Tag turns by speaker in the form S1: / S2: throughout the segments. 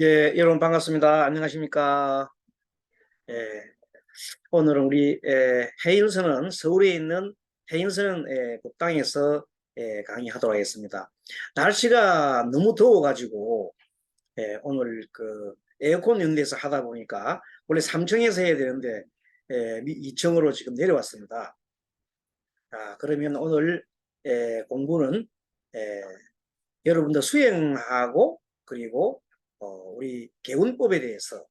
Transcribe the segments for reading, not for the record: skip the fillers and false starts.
S1: 예, 여러분 반갑습니다. 안녕하십니까? 예, 오늘은 우리 해인서는 서울에 있는 해인서는 국당에서 강의하도록 하겠습니다. 날씨가 너무 더워가지고 오늘 그 에어컨 연대에서 하다 보니까 원래 3층에서 해야 되는데 2층으로 지금 내려왔습니다. 그러면 오늘 공부는 에, 여러분들 수행하고 그리고 우리 개운법에 대해서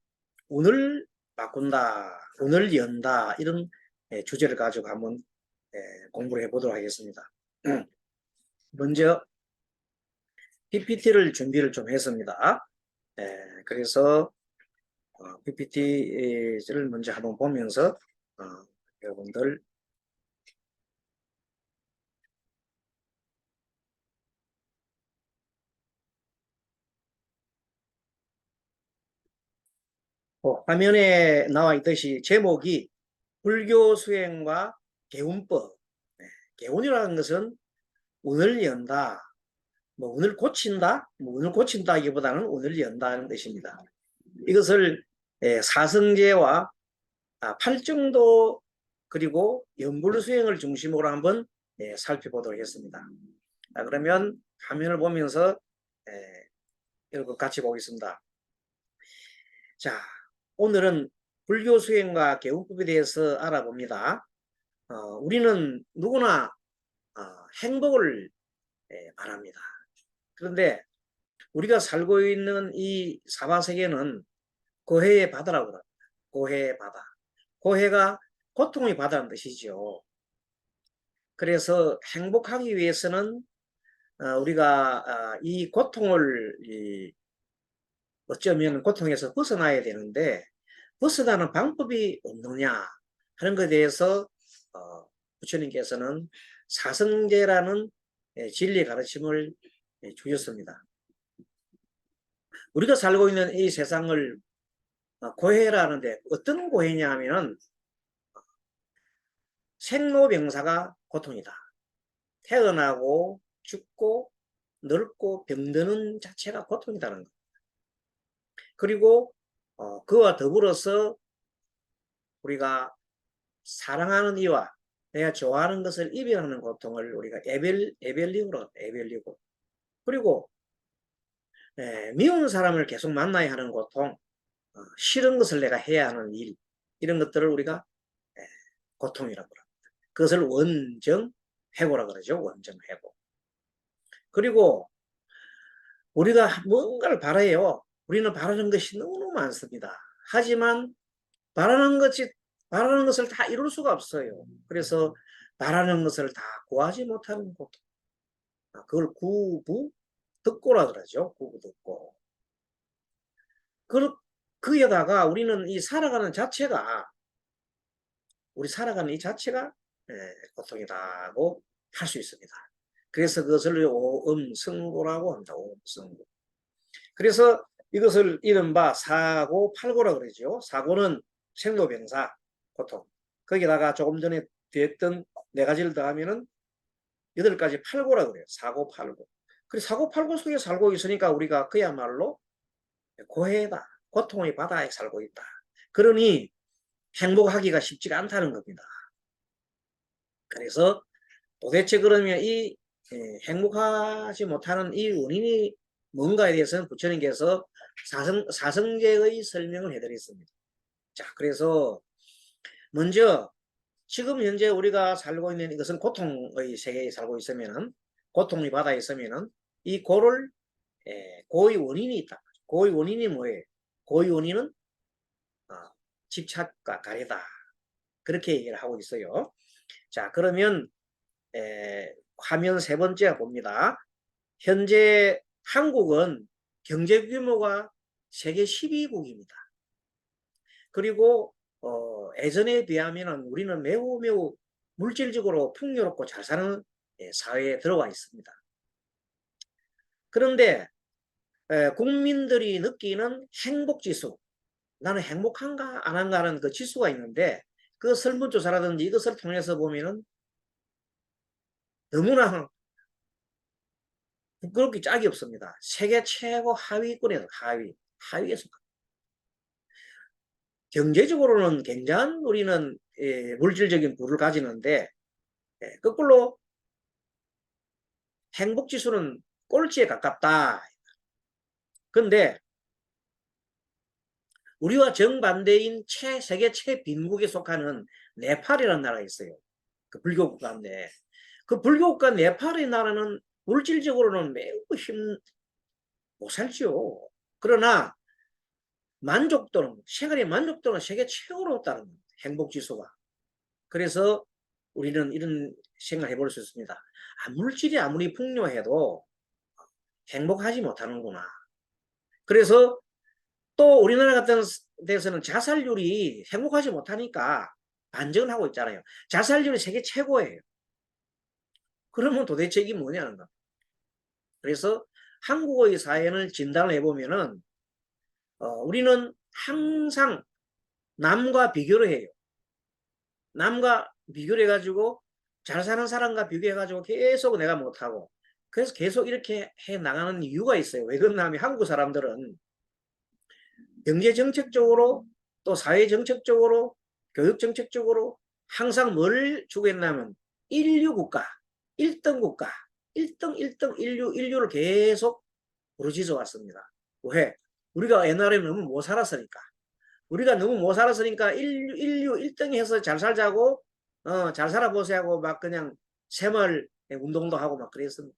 S1: 운을 바꾼다, 운을 연다 이런 주제를 가지고 한번 공부를 해보도록 하겠습니다. 먼저 PPT를 준비를 좀 했습니다. 그래서 PPT를 먼저 한번 보면서 여러분들 화면에 나와 있듯이 제목이 불교 수행과 개운법. 개운이라는 것은 운을 연다, 뭐 운을 고친다, 뭐 운을 고친다기보다는 운을 연다는 뜻입니다. 이것을 사성제와 팔정도 그리고 연불수행을 중심으로 한번 살펴보도록 하겠습니다. 그러면 화면을 보면서 여러분 같이 보겠습니다. 자, 오늘은 불교 수행과 개운법에 대해서 알아봅니다. 우리는 누구나 행복을 바랍니다. 그런데 우리가 살고 있는 이 사바세계는 고해의 바다라고 합니다. 고해의 바다. 고해가 고통의 바다라는 뜻이죠. 그래서 행복하기 위해서는 우리가 이 고통을 어쩌면 고통에서 벗어나야 되는데 벗어나는 방법이 없느냐 하는 것에 대해서 부처님께서는 사성제라는 진리의 가르침을 주셨습니다. 우리가 살고 있는 이 세상을 고해라는데 어떤 고해냐 하면 생로병사가 고통이다. 태어나고 죽고 늙고 병드는 자체가 고통이라는 것. 그리고 그와 더불어서 우리가 사랑하는 이와 내가 좋아하는 것을 이별하는 고통을 우리가 에벨리고 그리고 미운 사람을 계속 만나야 하는 고통, 싫은 것을 내가 해야 하는 일, 이런 것들을 우리가 고통이라고 합니다. 그것을 원정해고라 그러죠. 원정해고. 그리고 우리가 뭔가를 바라요. 우리는 바라는 것이 너무 많습니다. 하지만 바라는 것을 다 이룰 수가 없어요. 그래서 바라는 것을 다 구하지 못하는 고통. 그걸 구부득고라 그러죠. 구부득고. 그에다가 우리는 이 살아가는 자체가 우리 살아가는 이 자체가 고통이라고 할 수 있습니다. 그래서 그것을 오음승고라고 합니다. 오음승고. 그래서 이것을 이른바 사고팔고라고 그러죠. 사고는 생로병사, 고통. 거기다가 조금 전에 했던 네 가지를 더하면은 8가지 팔고라고 그래요. 사고팔고. 그래서 사고팔고 속에 살고 있으니까 우리가 그야말로 고해다. 고통의 바다에 살고 있다. 그러니 행복하기가 쉽지가 않다는 겁니다. 그래서 도대체 그러면 이 행복하지 못하는 이 원인이 뭔가에 대해서는 부처님께서 사성제의 설명을 해드렸습니다. 자, 그래서 먼저 지금 현재 우리가 살고 있는 이것은 고통의 세계에 살고 있으면은 고통의 바다에 있으면은 이 고를 고의 원인이 있다. 고의 원인이 뭐예요? 고의 원인은 집착과 가래다. 그렇게 얘기를 하고 있어요. 자, 그러면 화면 세 번째 봅니다. 현재 한국은 경제 규모가 세계 12국입니다. 그리고 예전에 비하면 우리는 매우 물질적으로 풍요롭고 잘 사는 사회에 들어와 있습니다. 그런데 국민들이 느끼는 행복지수, 나는 행복한가 안 한가 하는 그 지수가 있는데 그 설문조사라든지 이것을 통해서 보면은 너무나 부끄럽기 짝이 없습니다. 세계 최고 하위권에서 하위. 하위에 속합니다. 경제적으로는 굉장한 우리는 물질적인 부를 가지는데 거꾸로 행복지수는 꼴찌에 가깝다. 근데 우리와 정반대인 세계 최빈국에 속하는 네팔이라는 나라가 있어요. 그 불교 국가인데 그 불교 국가 네팔의 나라는 물질적으로는 매우 못 살지요. 그러나 만족도는 생활의 만족도는 세계 최고로 높다는 겁니다. 행복지수가. 그래서 우리는 이런 생각을 해볼 수 있습니다. 물질이 아무리 풍요해도 행복하지 못하는구나. 그래서 또 우리나라 같은 데서는 자살률이 행복하지 못하니까 반전을 하고 있잖아요. 자살률이 세계 최고예요. 그러면 도대체 이게 뭐냐는 겁니다. 그래서 한국의 사회를 진단을 해보면은 우리는 항상 남과 비교를 해요. 남과 비교를 해가지고 잘 사는 사람과 비교해가지고 계속 내가 못하고 그래서 계속 이렇게 해 나가는 이유가 있어요. 왜 그러냐면 한국 사람들은 경제정책적으로 또 사회정책적으로 교육정책적으로 항상 뭘 추구했냐면 인류국가, 1등 국가, 1등, 1등, 인류를 계속 부르짖어 왔습니다. 왜? 우리가 옛날에 너무 못 살았으니까. 우리가 너무 못 살았으니까 인류 1등 해서 잘 살자고 잘 살아보세요 하고 막 그냥 새마을 운동도 하고 막 그랬습니다.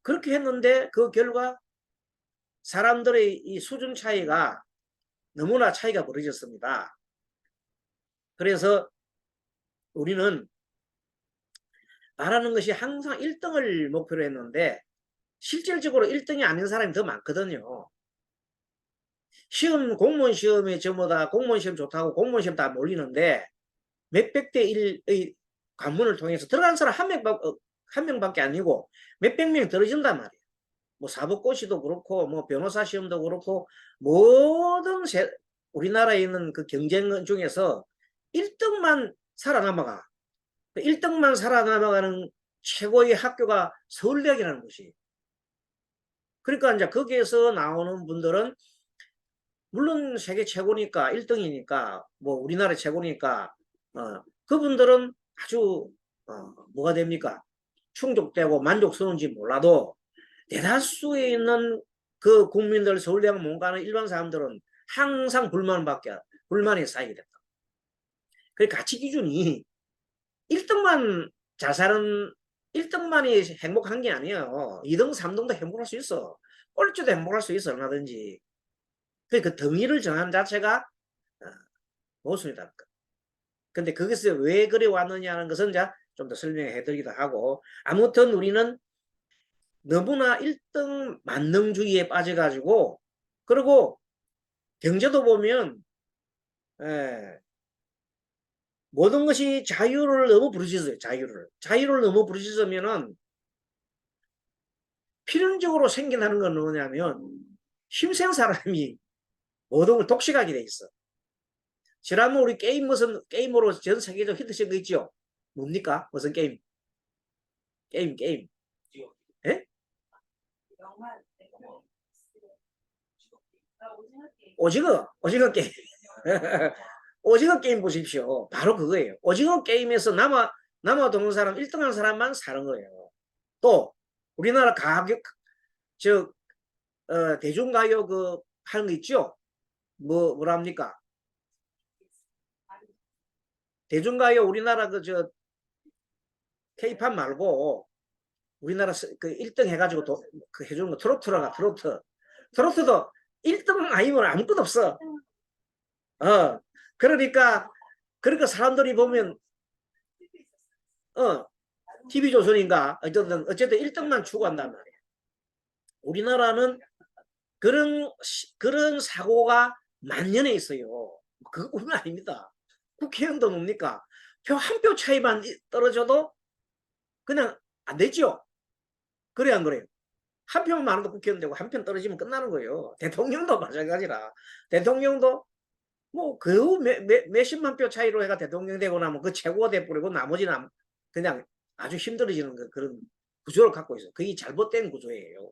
S1: 그렇게 했는데 그 결과 사람들의 이 수준 차이가 너무나 차이가 벌어졌습니다. 그래서 우리는 말하는 것이 항상 1등을 목표로 했는데 실질적으로 1등이 아닌 사람이 더 많거든요. 시험 공무원 시험에 전부 다 공무원 시험 좋다고 공무원 시험 다 몰리는데 몇백 대 1의 관문을 통해서 들어간 사람 한 명밖에 아니고 몇백 명이 떨어진단 말이에요. 뭐 사법고시도 그렇고 뭐 변호사 시험도 그렇고 모든 우리나라에 있는 그 경쟁 중에서 1등만 살아남아가. 1등만 살아남아가는 최고의 학교가 서울대학이라는 것이. 그러니까 이제 거기에서 나오는 분들은 물론 세계 최고니까 1등이니까 뭐 우리나라 최고니까 그분들은 아주 뭐가 됩니까? 충족되고 만족스러운지 몰라도 대다수에 있는 그 국민들 서울대학 못 가는 일반 사람들은 항상 불만이 쌓이게 된다. 그 가치 기준이 1등만 잘 사는 1등만이 행복한 게 아니에요. 2등, 3등도 행복할 수 있어. 꼴찌도 행복할 수 있어. 얼마든지. 그 등위를 정한 자체가 모순이다. 근데 거기서 왜 그래 왔느냐는 것은 좀 더 설명해 드리기도 하고 아무튼 우리는 너무나 1등 만능주의에 빠져가지고 그리고 경제도 보면 모든 것이 자유를 너무 부르짖어요. 자유를 너무 부르짖으면은 필연적으로 생겨나는 건 뭐냐면 힘센 사람이 모든 걸 독식하게 돼 있어. 지난번 우리 무슨 게임으로 전 세계적 히트친 거 있죠? 뭡니까? 무슨 게임? 게임. 예? 오징어 게임. 오징어 게임 보십시오. 바로 그거예요. 오징어 게임에서 남아도는 사람 1등 하는 사람만 사는 거예요. 또 우리나라 가격 대중가요 하는 거 있죠? 뭐랍니까? 대중가요 우리나라 K-팝 말고 우리나라 그 1등 해가지고 해주는 거 트로트도 1등 아니면 아무것도 없어. 그러니까 사람들이 보면 TV조선인가 어쨌든 1등만 추구한단 말이야. 우리나라는 그런 사고가 만연해 있어요. 그건 아닙니다. 국회의원도 뭡니까? 한 표 차이만 떨어져도 그냥 안 되죠. 그래 안 그래요? 한 표만 많아도 국회의원 되고 한 편 떨어지면 끝나는 거예요. 대통령도 마찬가지라. 대통령도 뭐 몇십만 표 차이로 해가 대통령 되고 나면 그 최고가 돼버리고 나머지는 그냥 아주 힘들어지는 그런 구조를 갖고 있어요. 그게 잘못된 구조예요.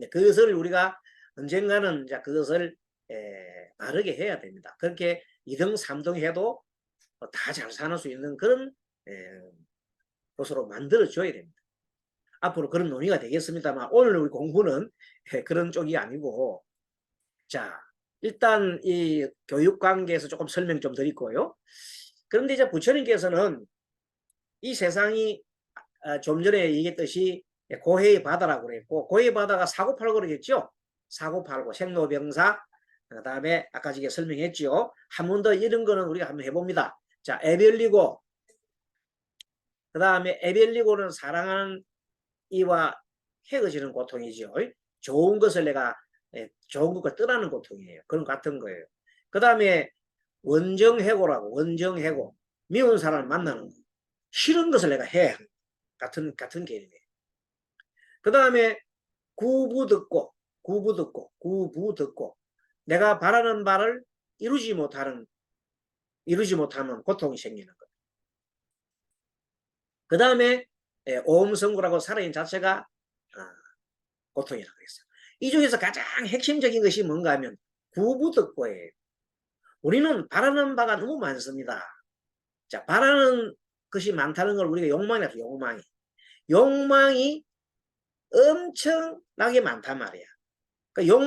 S1: 그것을 우리가 언젠가는 이제 그것을 마르게 해야 됩니다. 그렇게 2등, 3등 해도 다 잘 사는 수 있는 그런 곳으로 만들어줘야 됩니다. 앞으로 그런 논의가 되겠습니다만 오늘 우리 공부는 그런 쪽이 아니고, 자, 일단 이 교육 관계에서 조금 설명 좀 드리고요. 그런데 이제 부처님께서는 이 세상이 좀 전에 얘기했듯이 고해의 바다라고 그랬고, 고해의 바다가 사고팔고 그러겠죠. 사고팔고 생로병사, 그 다음에 아까 제가 설명했죠. 한 번 더 이런 거는 우리가 한번 해봅니다. 자, 애별리고, 그 다음에 애별리고는 사랑하는 이와 헤어지는 고통이죠. 좋은 것을 내가 좋은 것과 떠나는 고통이에요. 그런 같은 거예요. 그 다음에 원정해고라고, 원정해고, 미운 사람을 만나는 거, 싫은 것을 내가 해야 하는 같은 개념이에요. 그 다음에 구부듣고, 구부듣고, 내가 바라는 바를 이루지 못하면 고통이 생기는 거예요. 그 다음에 오음성구라고 살아있는 자체가 고통이라고 했어요. 이 중에서 가장 핵심적인 것이 뭔가 하면 구부득고예요. 우리는 바라는 바가 너무 많습니다. 자, 바라는 것이 많다는 걸 우리가 욕망이라고 해요. 욕망이 엄청나게 많단 말이야. 그러니까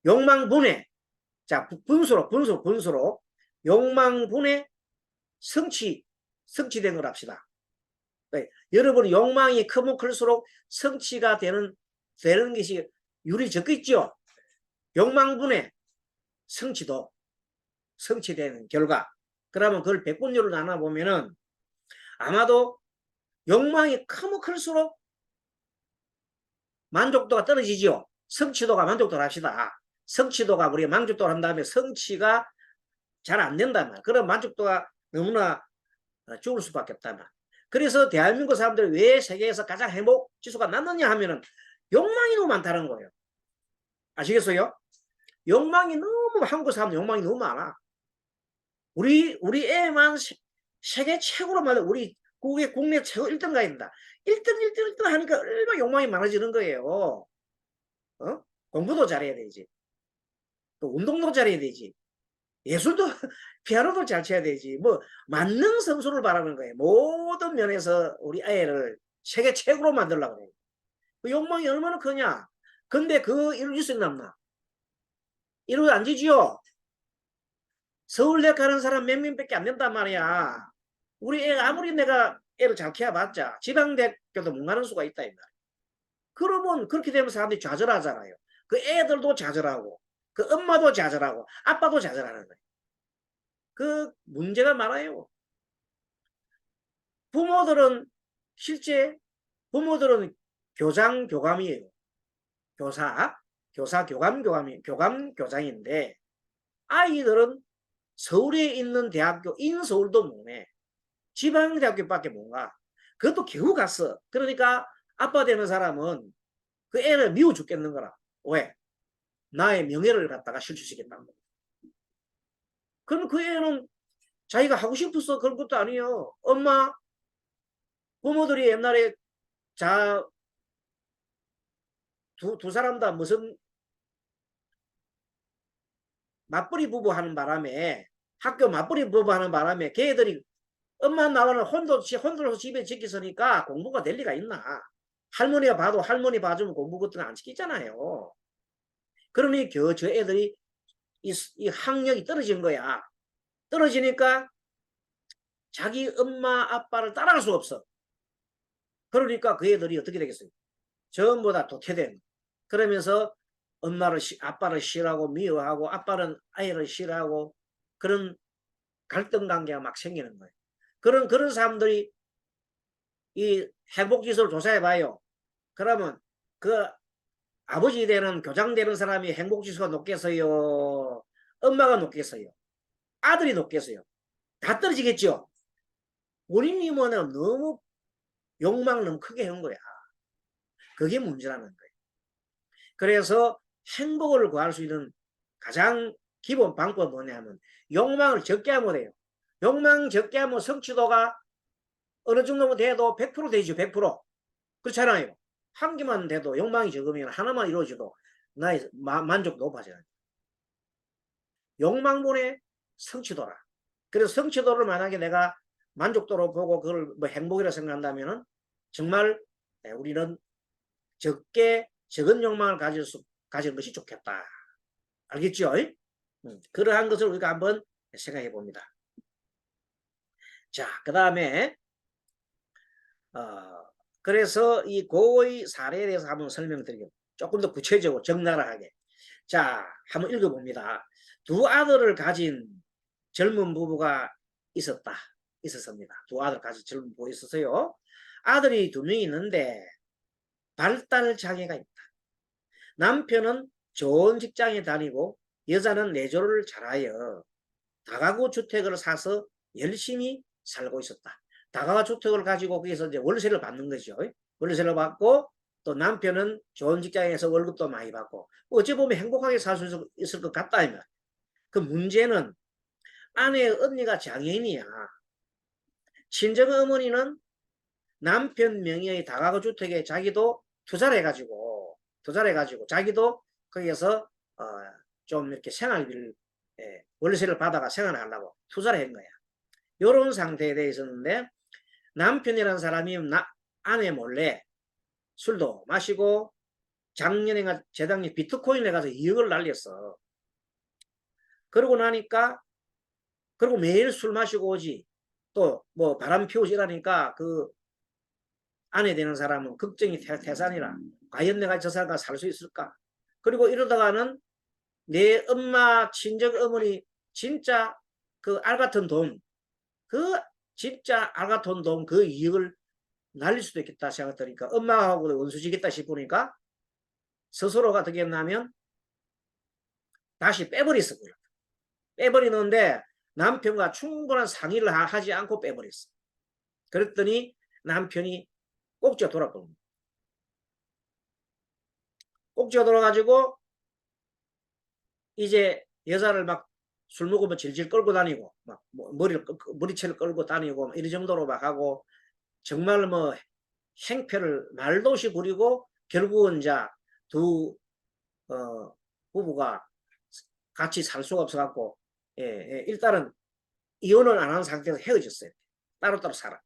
S1: 욕망분해. 자, 분수로 욕망분해 성취된 걸 합시다. 네. 여러분 욕망이 크면 클수록 성취가 되는 것이 율이 적겠죠. 욕망분해 성취되는 결과. 그러면 그걸 백분율로 나눠보면은 아마도 욕망이 크면 클수록 만족도가 떨어지죠. 성취도가 만족도를 합시다. 성취도가 우리가 만족도를 한 다음에 성취가 잘 안 된단 말이야. 그럼 만족도가 너무나 죽을 수밖에 없단 말이야. 그래서 대한민국 사람들이 왜 세계에서 가장 행복 지수가 낮느냐 하면은 욕망이 너무 많다는 거예요. 아시겠어요? 욕망이 너무, 한국 사람 욕망이 너무 많아. 우리 애만 세계 최고로 만든 우리 국내 최고 1등 가입니다. 1등 하니까 얼마나 욕망이 많아지는 거예요. 공부도 잘해야 되지. 또 운동도 잘해야 되지. 예술도 피아노도 잘 쳐야 되지. 뭐 만능 선수를 바라는 거예요. 모든 면에서 우리 아이를 세계 최고로 만들려고 그래요. 그 욕망이 얼마나 크냐. 근데 그 이룰 수 있나? 이루어도 안 지지요. 서울대 가는 사람 몇 명밖에 안 된단 말이야. 우리 애 아무리 내가 애를 잘 키워봤자 지방대학교도 못 가는 수가 있다 이 말이야. 그러면 그렇게 되면 사람들이 좌절하잖아요. 그 애들도 좌절하고 그 엄마도 좌절하고 아빠도 좌절하는 거예요. 그 문제가 많아요. 실제 부모들은 교감이에요. 교감교장인데 아이들은 서울에 있는 대학교 인서울도 못 해. 지방대학교밖에 못 가. 그것도 겨우 갔어. 그러니까 아빠 되는 사람은 그 애를 미워 죽겠는 거라. 왜? 나의 명예를 갖다가 실추시켰다는 거야. 그럼 그 애는 자기가 하고 싶어서 그런 것도 아니에요. 부모들이 옛날에 두 사람 다 무슨 맞벌이 부부 하는 바람에 학교 맞벌이 부부 하는 바람에 걔들이 엄마 나와는 혼자서 집에 지키서니까 공부가 될 리가 있나. 할머니가 봐도 할머니 봐주면 공부 같은 거 안 시키잖아요. 그러니 저 애들이 이 학력이 떨어진 거야. 떨어지니까 자기 엄마 아빠를 따라갈 수가 없어. 그러니까 그 애들이 어떻게 되겠어요? 전부 다 도태된. 그러면서 아빠를 싫어하고 미워하고 아빠는 아이를 싫어하고 그런 갈등 관계가 막 생기는 거예요. 그런 사람들이 이 행복지수를 조사해 봐요. 그러면 그 아버지 되는 교장 되는 사람이 행복지수가 높겠어요? 엄마가 높겠어요? 아들이 높겠어요? 다 떨어지겠죠? 본인이 너무 욕망을 너무 크게 한 거야. 그게 문제라는 거예요. 그래서 행복을 구할 수 있는 가장 기본 방법은 뭐냐면 욕망을 적게 하면 돼요. 욕망 적게 하면 성취도가 어느 정도면 돼도 100% 되죠. 100%. 그렇잖아요. 한 개만 돼도 욕망이 적으면 하나만 이루어져도 나의 만족 높아져요. 욕망분의 성취도라. 그래서 성취도를 만약에 내가 만족도로 보고 그걸 뭐 행복이라 생각한다면은 정말 우리는 적은 욕망을 가지는 것이 좋겠다. 알겠죠? 그러한 것을 우리가 한번 생각해 봅니다. 자, 그 다음에 그래서 이 고의 사례에 대해서 한번 설명드리겠습니다. 조금 더 구체적으로 적나라하게. 자, 한번 읽어봅니다. 두 아들을 가진 젊은 부부가 있었습니다. 두 아들 가진 젊은 부부가 있었어요. 아들이 2명이 있는데 발달 장애가 있다. 남편은 좋은 직장에 다니고 여자는 내조를 잘하여 다가구 주택을 사서 열심히 살고 있었다. 다가구 주택을 가지고 거기서 이제 월세를 받는 거죠. 월세를 받고 또 남편은 좋은 직장에서 월급도 많이 받고 어찌 보면 행복하게 살 수 있을 것 같다. 그 문제는 아내의 언니가 장애인이야. 친정 어머니는 남편 명의의 다가구 주택에 자기도 투자를 해가지고 자기도 거기에서 좀 이렇게 생활비를 월세를 받아가 생활을 하려고 투자를 한 거야. 이런 상태에 대해 있었는데 남편이라는 사람이 아내 몰래 술도 마시고 작년에 재작년 비트코인에 가서 2억을 날렸어. 그러고 나니까 그리고 매일 술 마시고 오지. 또 뭐 바람 피우지 이러니까 그 아내 되는 사람은 걱정이 태산이라 과연 내가 저 사람과 살 수 있을까? 그리고 이러다가는 내 엄마 친정 어머니 진짜 그 알같은 돈, 그 진짜 알같은 돈 그 2억을 날릴 수도 있겠다 생각하니까 엄마하고 원수지겠다 싶으니까 스스로가 어떻게 했냐면 다시 빼버렸어. 빼버리는데 남편과 충분한 상의를 하지 않고 빼버렸어. 그랬더니 남편이 꼭지가 돌아버립니다. 꼭지가 돌아가지고 이제 여자를 막 술 먹으면 질질 끌고 다니고 막 머리채를 끌고 다니고 이런 정도로 막 하고 정말 뭐 행패를 말도 없이 부리고 결국은 이제 두 부부가 같이 살 수가 없어갖고 일단은 이혼을 안 한 상태에서 헤어졌어요. 따로따로 살아.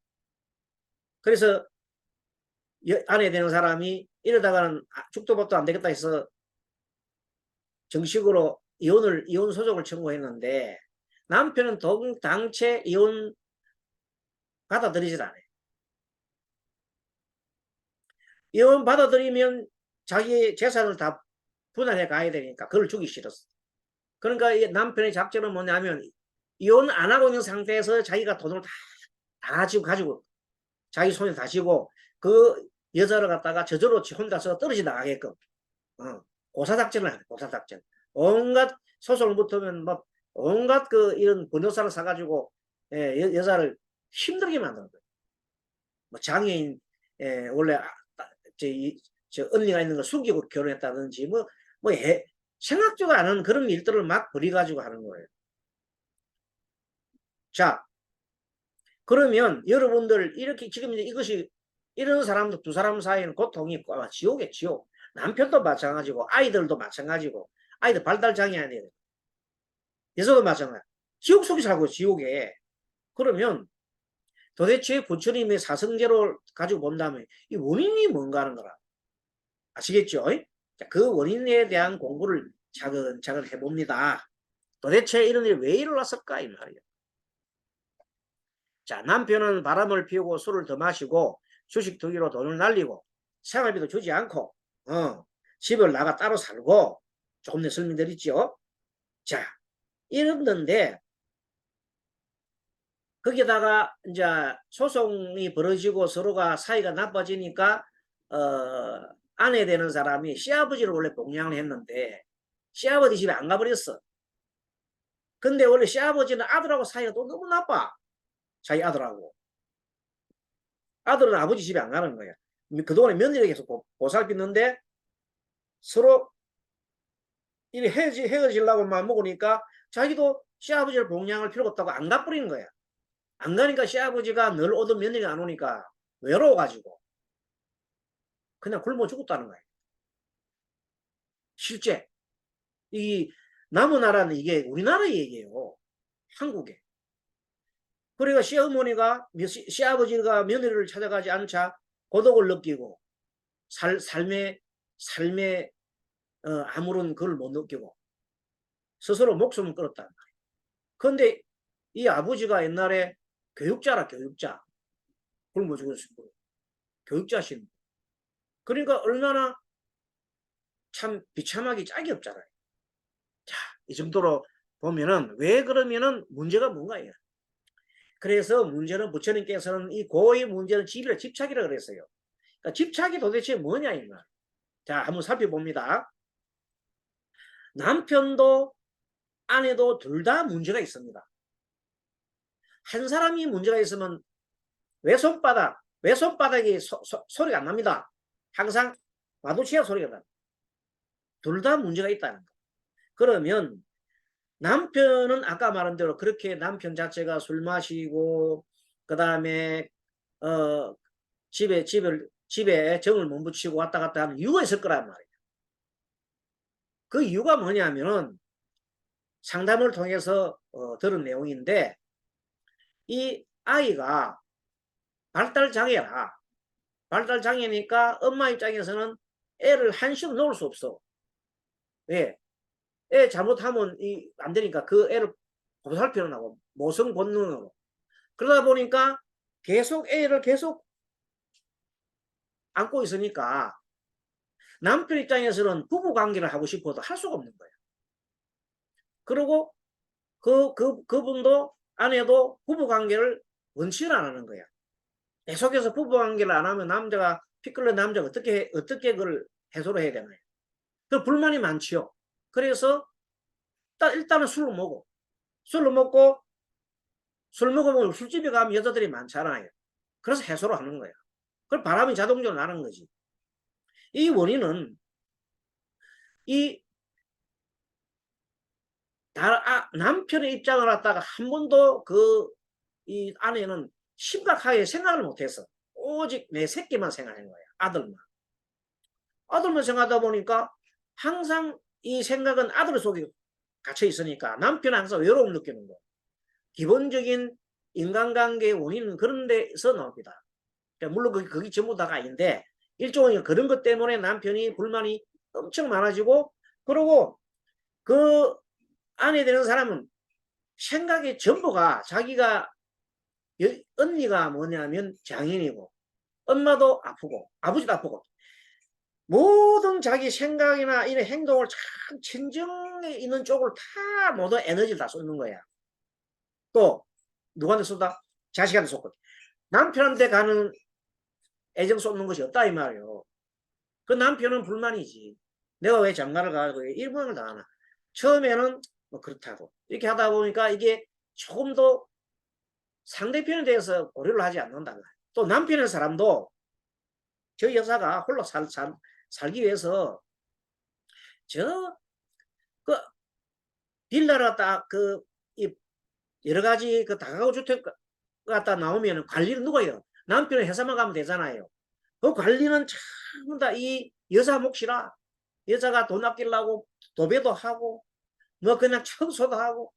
S1: 그래서 아내 되는 사람이 이러다가는 죽도 밥도 안 되겠다 해서 정식으로 이혼 소송을 청구했는데 남편은 당최 이혼 받아들이질 않아요. 이혼 받아들이면 자기 재산을 다 분할해 가야 되니까 그걸 주기 싫었어. 그러니까 남편의 작전은 뭐냐면 이혼 안 하고 있는 상태에서 자기가 돈을 다 가지고 자기 손에 다 쥐고 그 여자를 갖다가 저절로 혼자서 떨어져 나가게끔 고사작전을 하네. 고사작전. 온갖 소송을 붙으면 막 온갖 그 이런 번호사를 사가지고 여자를 힘들게 만드는 거예요. 뭐 장애인 원래 저 언니가 있는 걸 숨기고 결혼했다든지 뭐 생각지도 않은 그런 일들을 막 벌여가지고 하는 거예요. 자, 그러면 여러분들 이렇게 지금 이것이 이런 사람들 두 사람 사이에는 고통이 아마 지옥이에요. 지옥. 남편도 마찬가지고 아이들도 마찬가지고 아이들 발달장애 아니에요. 여자도 마찬가지. 지옥 속에 살고 지옥에. 그러면 도대체 부처님의 사성제를 가지고 본다면 이 원인이 뭔가 하는 거라. 아시겠죠? 자, 그 원인에 대한 공부를 차근차근 해봅니다. 도대체 이런 일이 왜 일어났을까 이 말이에요. 자, 남편은 바람을 피우고 술을 더 마시고 주식 투기로 돈을 날리고 생활비도 주지 않고 집을 나가 따로 살고 조금 전에 설명드렸죠. 자, 이랬는데 거기다가 이제 소송이 벌어지고 서로가 사이가 나빠지니까 아내 되는 사람이 시아버지를 원래 봉양을 했는데 시아버지 집에 안 가버렸어. 근데 원래 시아버지는 아들하고 사이가 또 너무 나빠. 자기 아들하고. 아들은 아버지 집에 안 가는 거야. 그동안에 며느리가 계속 보살피는데 서로 이리 헤어지려고 마음 먹으니까 자기도 시아버지를 봉양할 필요가 없다고 안 가버리는 거야. 안 가니까 시아버지가 늘 오던 며느리가 안 오니까 외로워가지고 그냥 굶어 죽었다는 거야. 실제 이 남의 나라는 이게 우리나라 얘기예요. 한국에. 그러니까 시어머니가 시아버지가 며느리를 찾아가지 않자 고독을 느끼고 삶에 아무런 걸 못 느끼고 스스로 목숨을 끊었단 말이에요. 그런데 이 아버지가 옛날에 교육자라 교육자. 굶어 죽었을 거예요. 교육자신. 그러니까 얼마나 참 비참하기 짝이 없잖아요. 자, 이 정도로 보면은 왜 그러면은 문제가 뭔가요? 그래서 문제는 부처님께서는 이 고의 문제는 집착이라고 그랬어요. 그러니까 집착이 도대체 뭐냐 이 말. 자, 한번 살펴봅니다. 남편도 아내도 둘 다 문제가 있습니다. 한 사람이 문제가 있으면 왼손바닥이 소리가 안 납니다. 항상 마주치야 소리가 나. 둘 다 문제가 있다는 거. 그러면 남편은 아까 말한 대로 그렇게 남편 자체가 술 마시고 그 다음에 집에 정을 못 붙이고 왔다 갔다 하는 이유가 있을 거란 말이에요. 그 이유가 뭐냐면은 상담을 통해서 들은 내용인데 이 아이가 발달장애라 발달장애니까 엄마 입장에서는 애를 한시도 놓을 수 없어. 왜? 애 잘못하면 안 되니까 그 애를 보살피는 하고 모성 본능으로 그러다 보니까 애를 계속 안고 있으니까 남편 입장에서는 부부 관계를 하고 싶어도 할 수가 없는 거예요. 그리고 그분도 아내도 부부 관계를 원치를 안 하는 거야. 계속해서 부부 관계를 안 하면 피 끓는 남자가 어떻게 그걸 해소를 해야 되나요? 그 불만이 많지요. 그래서 일단은 술을 먹고 술 먹으면 술집에 가면 여자들이 많잖아요. 그래서 해소를 하는 거예요. 그걸 바람이 자동적으로 나는 거지. 이 원인은 남편의 입장을 갖다가 한 번도 이 아내는 심각하게 생각을 못해서 오직 내 새끼만 생각한 거예요. 아들만 생각하다 보니까 항상 이 생각은 아들 속에 갇혀 있으니까 남편은 항상 외로움 느끼는 거예요. 기본적인 인간관계의 원인은 그런 데서 나옵니다. 그러니까 물론 그게 전부 다가 아닌데 일종의 그런 것 때문에 남편이 불만이 엄청 많아지고 그리고 그 아내 되는 사람은 생각의 전부가 자기가 언니가 뭐냐면 장인이고 엄마도 아프고 아버지도 아프고 모든 자기 생각이나 이런 행동을 참 진정에 있는 쪽을 다 모두 에너지를 다 쏟는 거야. 또 누구한테 쏟아? 자식한테 쏟고 남편한테 가는 애정 쏟는 것이 없다 이 말이에요. 그 남편은 불만이지. 내가 왜 장가를 가고 일본을 다 하나. 처음에는 뭐 그렇다고 이렇게 하다 보니까 이게 조금 더 상대편에 대해서 고려를 하지 않는다. 또 남편의 사람도 저 여자가 홀로 살기 위해서 그 빌라를 여러 가지 다가구 주택 갖다 나오면 관리를 누가 해요? 남편은 회사만 가면 되잖아요. 그 관리는 전부 다 이 여자 몫이라 여자가 돈 아끼려고 도배도 하고 뭐 그냥 청소도 하고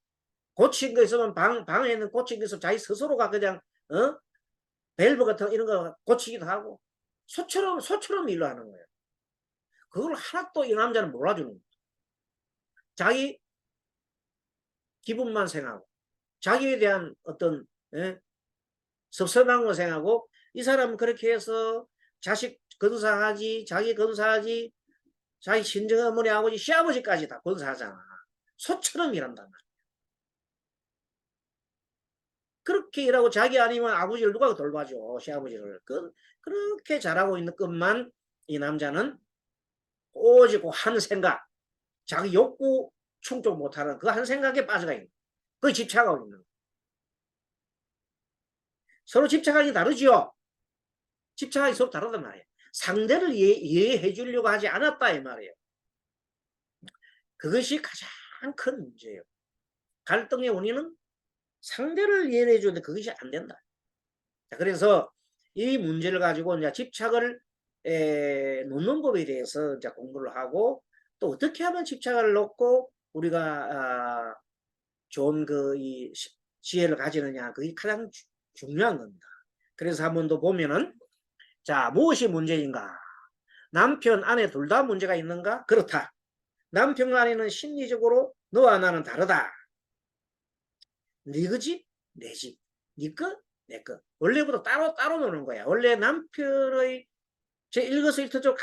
S1: 고친 거 있으면 방에는 고친 거 있으면 자기 스스로가 그냥 밸브 같은 이런 거 고치기도 하고 소처럼 일을 하는 거예요. 그걸 하나도 이 남자는 몰라주는 거예요. 자기 기분만 생각하고 자기에 대한 어떤 섭섭한 거 생각하고 이 사람은 그렇게 해서 자식 건사하지 자기 건사하지 자기 친정어머니 아버지 시아버지까지 다 건사하잖아. 소처럼 일한단 말이야. 그렇게 일하고 자기 아니면 아버지를 누가 돌봐줘 시아버지를 그렇게 잘하고 있는 것만 이 남자는 오직 한 생각 자기 욕구 충족 못하는 그 한 생각에 빠져가 있는 그 집착하고 있는 서로 집착하기 다르지요. 집착하기 서로 다르단 말이에요. 상대를 이해해 주려고 하지 않았다 이 말이에요. 그것이 가장 큰 문제예요. 갈등의 원인은 상대를 이해해 주는데 그것이 안 된다. 그래서 이 문제를 가지고 이제 집착을 놓는 법에 대해서 이제 공부를 하고 또 어떻게 하면 집착을 놓고 우리가 좋은 이 지혜를 가지느냐, 그게 가장 중요한 겁니다. 그래서 한 번 더 보면은, 자, 무엇이 문제인가? 남편, 아내 둘 다 문제가 있는가? 그렇다. 남편과 아내는 심리적으로 너와 나는 다르다. 네 집, 내 집, 네 거, 내 거. 원래부터 따로 노는 거야. 원래 남편의 제 일거수일투족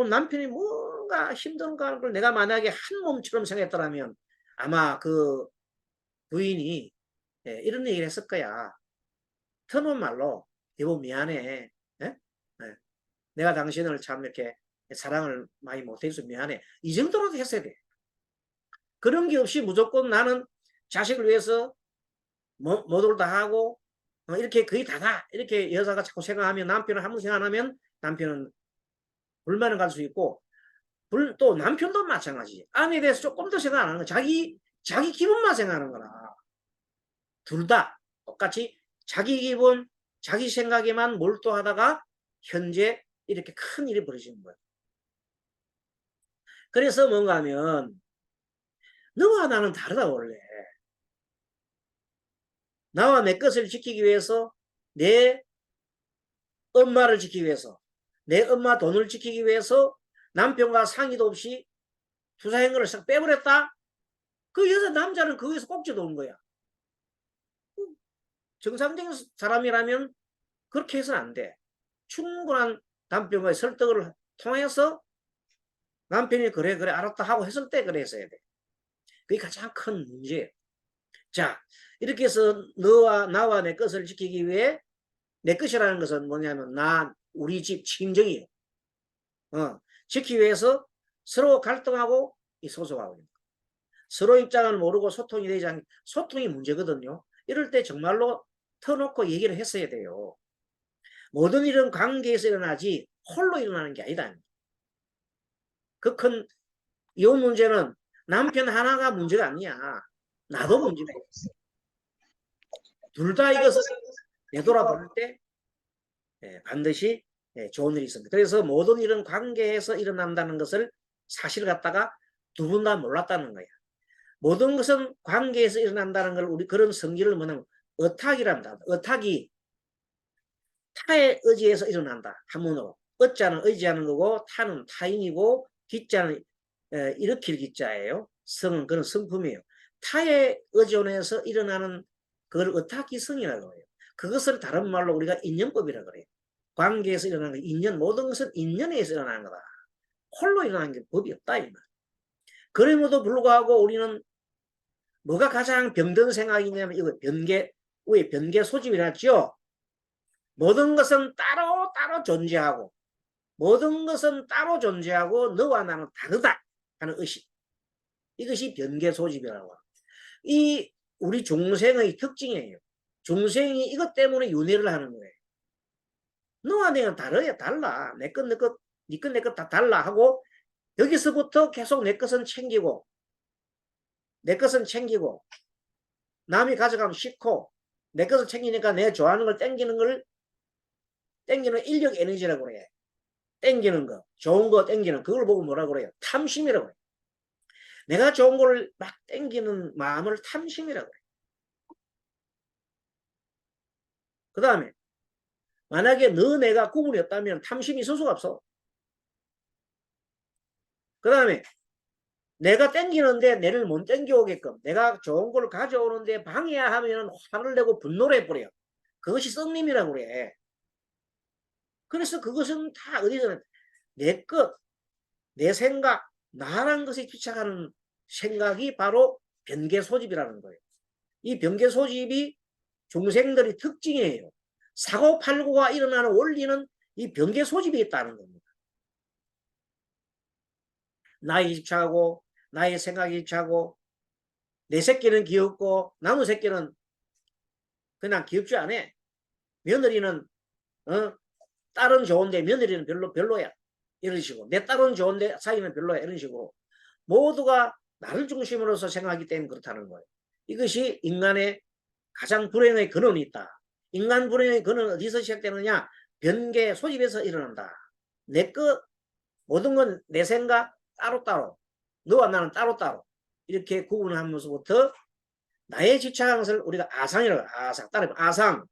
S1: 남편이 뭔가 힘든가 하는 걸 내가 만약에 한 몸처럼 생각했더라면 아마 그 부인이 이런 얘기를 했을 거야. 터놓은 말로 여보 미안해. 내가 당신을 참 이렇게 사랑을 많이 못해서 미안해. 이 정도로도 했어야 돼. 그런 게 없이 무조건 나는 자식을 위해서 모두를 다 하고 이렇게 거의 다다. 이렇게 여자가 자꾸 생각하면 남편은 한번 생각 안 하면 남편은 불만을 갈 수 있고 또 남편도 마찬가지. 아내에 대해서 조금 더 생각 안 하는 거. 자기 기분만 생각하는 거라. 둘 다 똑같이 자기 기분, 자기 생각에만 몰두하다가 현재 이렇게 큰 일이 벌어지는 거예요. 그래서 뭔가 하면 너와 나는 다르다 원래. 나와 내 것을 지키기 위해서 내 엄마를 지키기 위해서 내 엄마 돈을 지키기 위해서 남편과 상의도 없이 투자행거를 싹 빼버렸다. 그 여자 남자는 거기서 꼭지도 온 거야. 정상적인 사람이라면 그렇게 해서는 안 돼. 충분한 남편과의 설득을 통해서 남편이 그래 알았다 하고 했을 때 그래 했어야 돼. 그게 가장 큰 문제예요. 자, 이렇게 해서 너와 나와 내 것을 지키기 위해 내 것이라는 것은 뭐냐면 우리 집 친정이에요. 지키기 위해서 서로 갈등하고 소송하고 서로 입장을 모르고 소통이 되지 않는 소통이 문제거든요. 이럴 때 정말로 터놓고 얘기를 했어야 돼요. 모든 일은 관계에서 일어나지 홀로 일어나는 게 아니다. 그 큰 이혼 문제는 남편 하나가 문제가 아니야. 나도 문제고. 둘 다 이것을 되돌아볼 때 반드시 좋은 일이 있습니다. 그래서 모든 일은 관계에서 일어난다는 것을 사실 갖다가 두 분 다 몰랐다는 거야. 모든 것은 관계에서 일어난다는 걸 우리 그런 성질을 뭐냐면 어탁이란다. 어탁이 타의 의지에서 일어난다. 한문으로. 어자는 의지하는 거고 타는 타인이고 기자는 일으킬 기자예요. 성은 그런 성품이에요. 타의 의존에서 일어나는 그걸 어탁기성이라고 해요. 그것을 다른 말로 우리가 인연법이라고 그래요. 관계에서 일어나는 인연, 모든 것은 인연에서 일어나는 거다. 홀로 일어나는 게 법이 없다. 이 말. 그럼에도 불구하고 우리는 뭐가 가장 병든 생각이냐면 이거 왜 변계 소집이라죠. 모든 것은 따로 존재하고 모든 것은 따로 존재하고 너와 나는 다르다 하는 의식. 이것이 변계 소집이라고 합니다. 이 우리 중생의 특징이에요. 중생이 이것 때문에 윤회를 하는 거예요. 너와 내가 달라. 내 것, 네 것, 내 것 다 달라 하고 여기서부터 계속 내 것은 챙기고 남이 가져가면 싫고 내 것을 챙기니까 내 좋아하는 걸 땡기는 인력 에너지라고 그래. 땡기는 거, 좋은 거 땡기는 그걸 보고 뭐라고 그래요? 탐심이라고 그래요. 내가 좋은 걸 막 땡기는 마음을 탐심이라고 그래요. 그 다음에 만약에 내가 구분이 없다면 탐심이 있을 수가 없어. 그 다음에 내가 땡기는데 내를 못 땡겨오게끔 내가 좋은 걸 가져오는데 방해하면 화를 내고 분노를 해버려. 그것이 썩림이라고 그래. 그래서 그것은 다 어디서 내 것, 내 생각, 나란 것에 집착하는 생각이 바로 변계 소집이라는 거예요. 이 변계 소집이 중생들의 특징이에요. 사고팔고가 일어나는 원리는 이 변계 소집이 있다는 겁니다. 나에 집착하고 나의 생각에 집착하고 내 새끼는 귀엽고 나무 새끼는 그냥 귀엽지 않아. 며느리는 딸은 좋은데 며느리는 별로야. 이런 식으로. 내 딸은 좋은데 사이는 별로야. 이런 식으로. 모두가 나를 중심으로서 생각하기 때문에 그렇다는 거예요. 이것이 인간의 가장 불행의 근원이 있다. 인간 불행의 근원은 어디서 시작되느냐? 변계 소집에서 일어난다. 모든 건 내 생각 따로따로. 너와 나는 따로따로 이렇게 구분하면서부터 나의 집착하는 것을 우리가 아상이라고 해요. 아상. 따로 아상.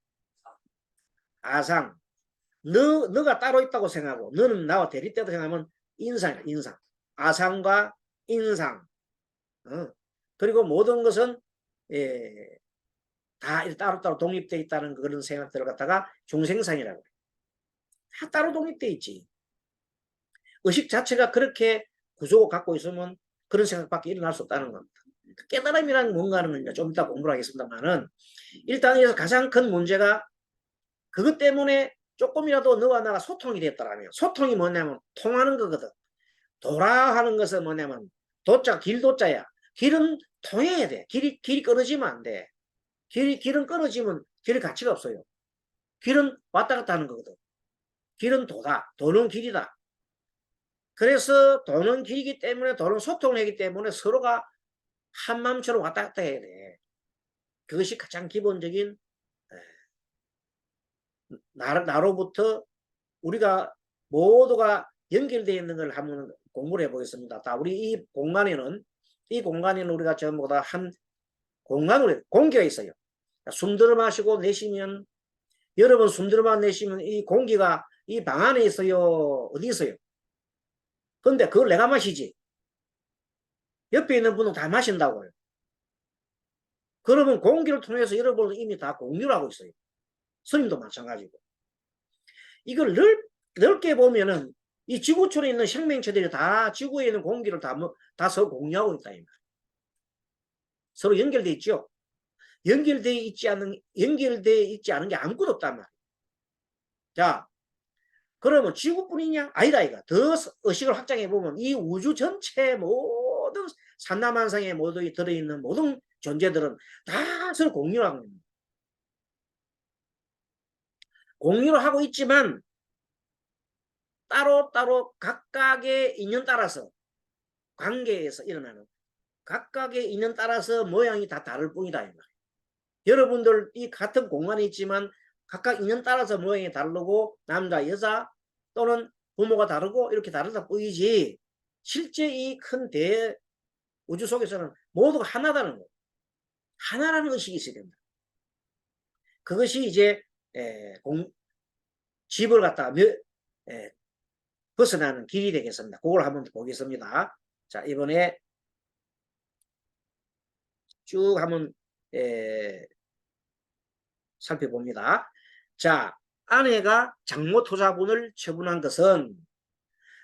S1: 너가 따로 있다고 생각하고 너는 나와 대립되다고 생각하면 인상이야. 인상. 아상과 인상. 그리고 모든 것은 예, 다 따로따로 독립되어 있다는 그런 생각들을 갖다가 중생상이라고 해요. 다 따로 독립되어 있지. 의식 자체가 그렇게 구조를 갖고 있으면 그런 생각밖에 일어날 수 없다는 겁니다. 깨달음이란 뭔가는 좀 이따 공부를 하겠습니다만은 일단 여기서 가장 큰 문제가 그것 때문에 조금이라도 너와 나가 소통이 됐다라면 소통이 뭐냐면 통하는 거거든. 도라 하는 것은 뭐냐면 도자 길도자야. 길은 통해야 돼. 길이 끊어지면 안 돼. 길은 끊어지면 길의 가치가 없어요. 길은 왔다 갔다 하는 거거든. 길은 도다. 도는 길이다. 그래서 도는 길이기 때문에 도는 소통을 하기 때문에 서로가 한 마음처럼 왔다 갔다 해야 돼. 그것이 가장 기본적인 나로부터 우리가 모두가 연결되어 있는 걸 한번 공부를 해보겠습니다. 우리 이 공간에는 우리가 전부 다 한 공간으로 공기가 있어요. 숨 들어 마시고 내쉬면 여러분 숨 들어 내쉬면 이 공기가 이 방 안에 있어요. 어디 있어요? 근데 그걸 내가 마시지. 옆에 있는 분은 다 마신다고요. 그러면 공기를 통해서 여러분은 이미 다 공유를 하고 있어요. 스님도 마찬가지고. 이걸 넓게 보면은 이 지구촌에 있는 생명체들이 다 지구에 있는 공기를 다 서로 공유하고 있다. 서로 연결돼 있죠. 연결돼 있지 않은 게 아무것도 없단 말이에요. 자, 그러면 지구뿐이냐? 아니다, 이가. 더 의식을 확장해 보면 이 우주 전체 모든 산나만상에 모두 들어있는 모든 존재들은 다 서로 공유를 하고 있는. 공유를 하고 있지만 따로따로 각각의 인연 따라서 관계에서 일어나는 각각의 인연 따라서 모양이 다 다를 뿐이다. 여러분들 이 같은 공간에 있지만 각각 인연 따라서 모양이 다르고 남자, 여자 또는 부모가 다르고 이렇게 다르다 뿐이지 실제 이 큰 우주 속에서는 모두가 하나다는 거예요. 하나라는 의식이 있어야 된다. 그것이 이제 집을 갖다가 벗어나는 길이 되겠습니다. 그걸 한번 보겠습니다. 자, 이번에 쭉 한번 살펴봅니다. 자, 아내가 장모투자분을 처분한 것은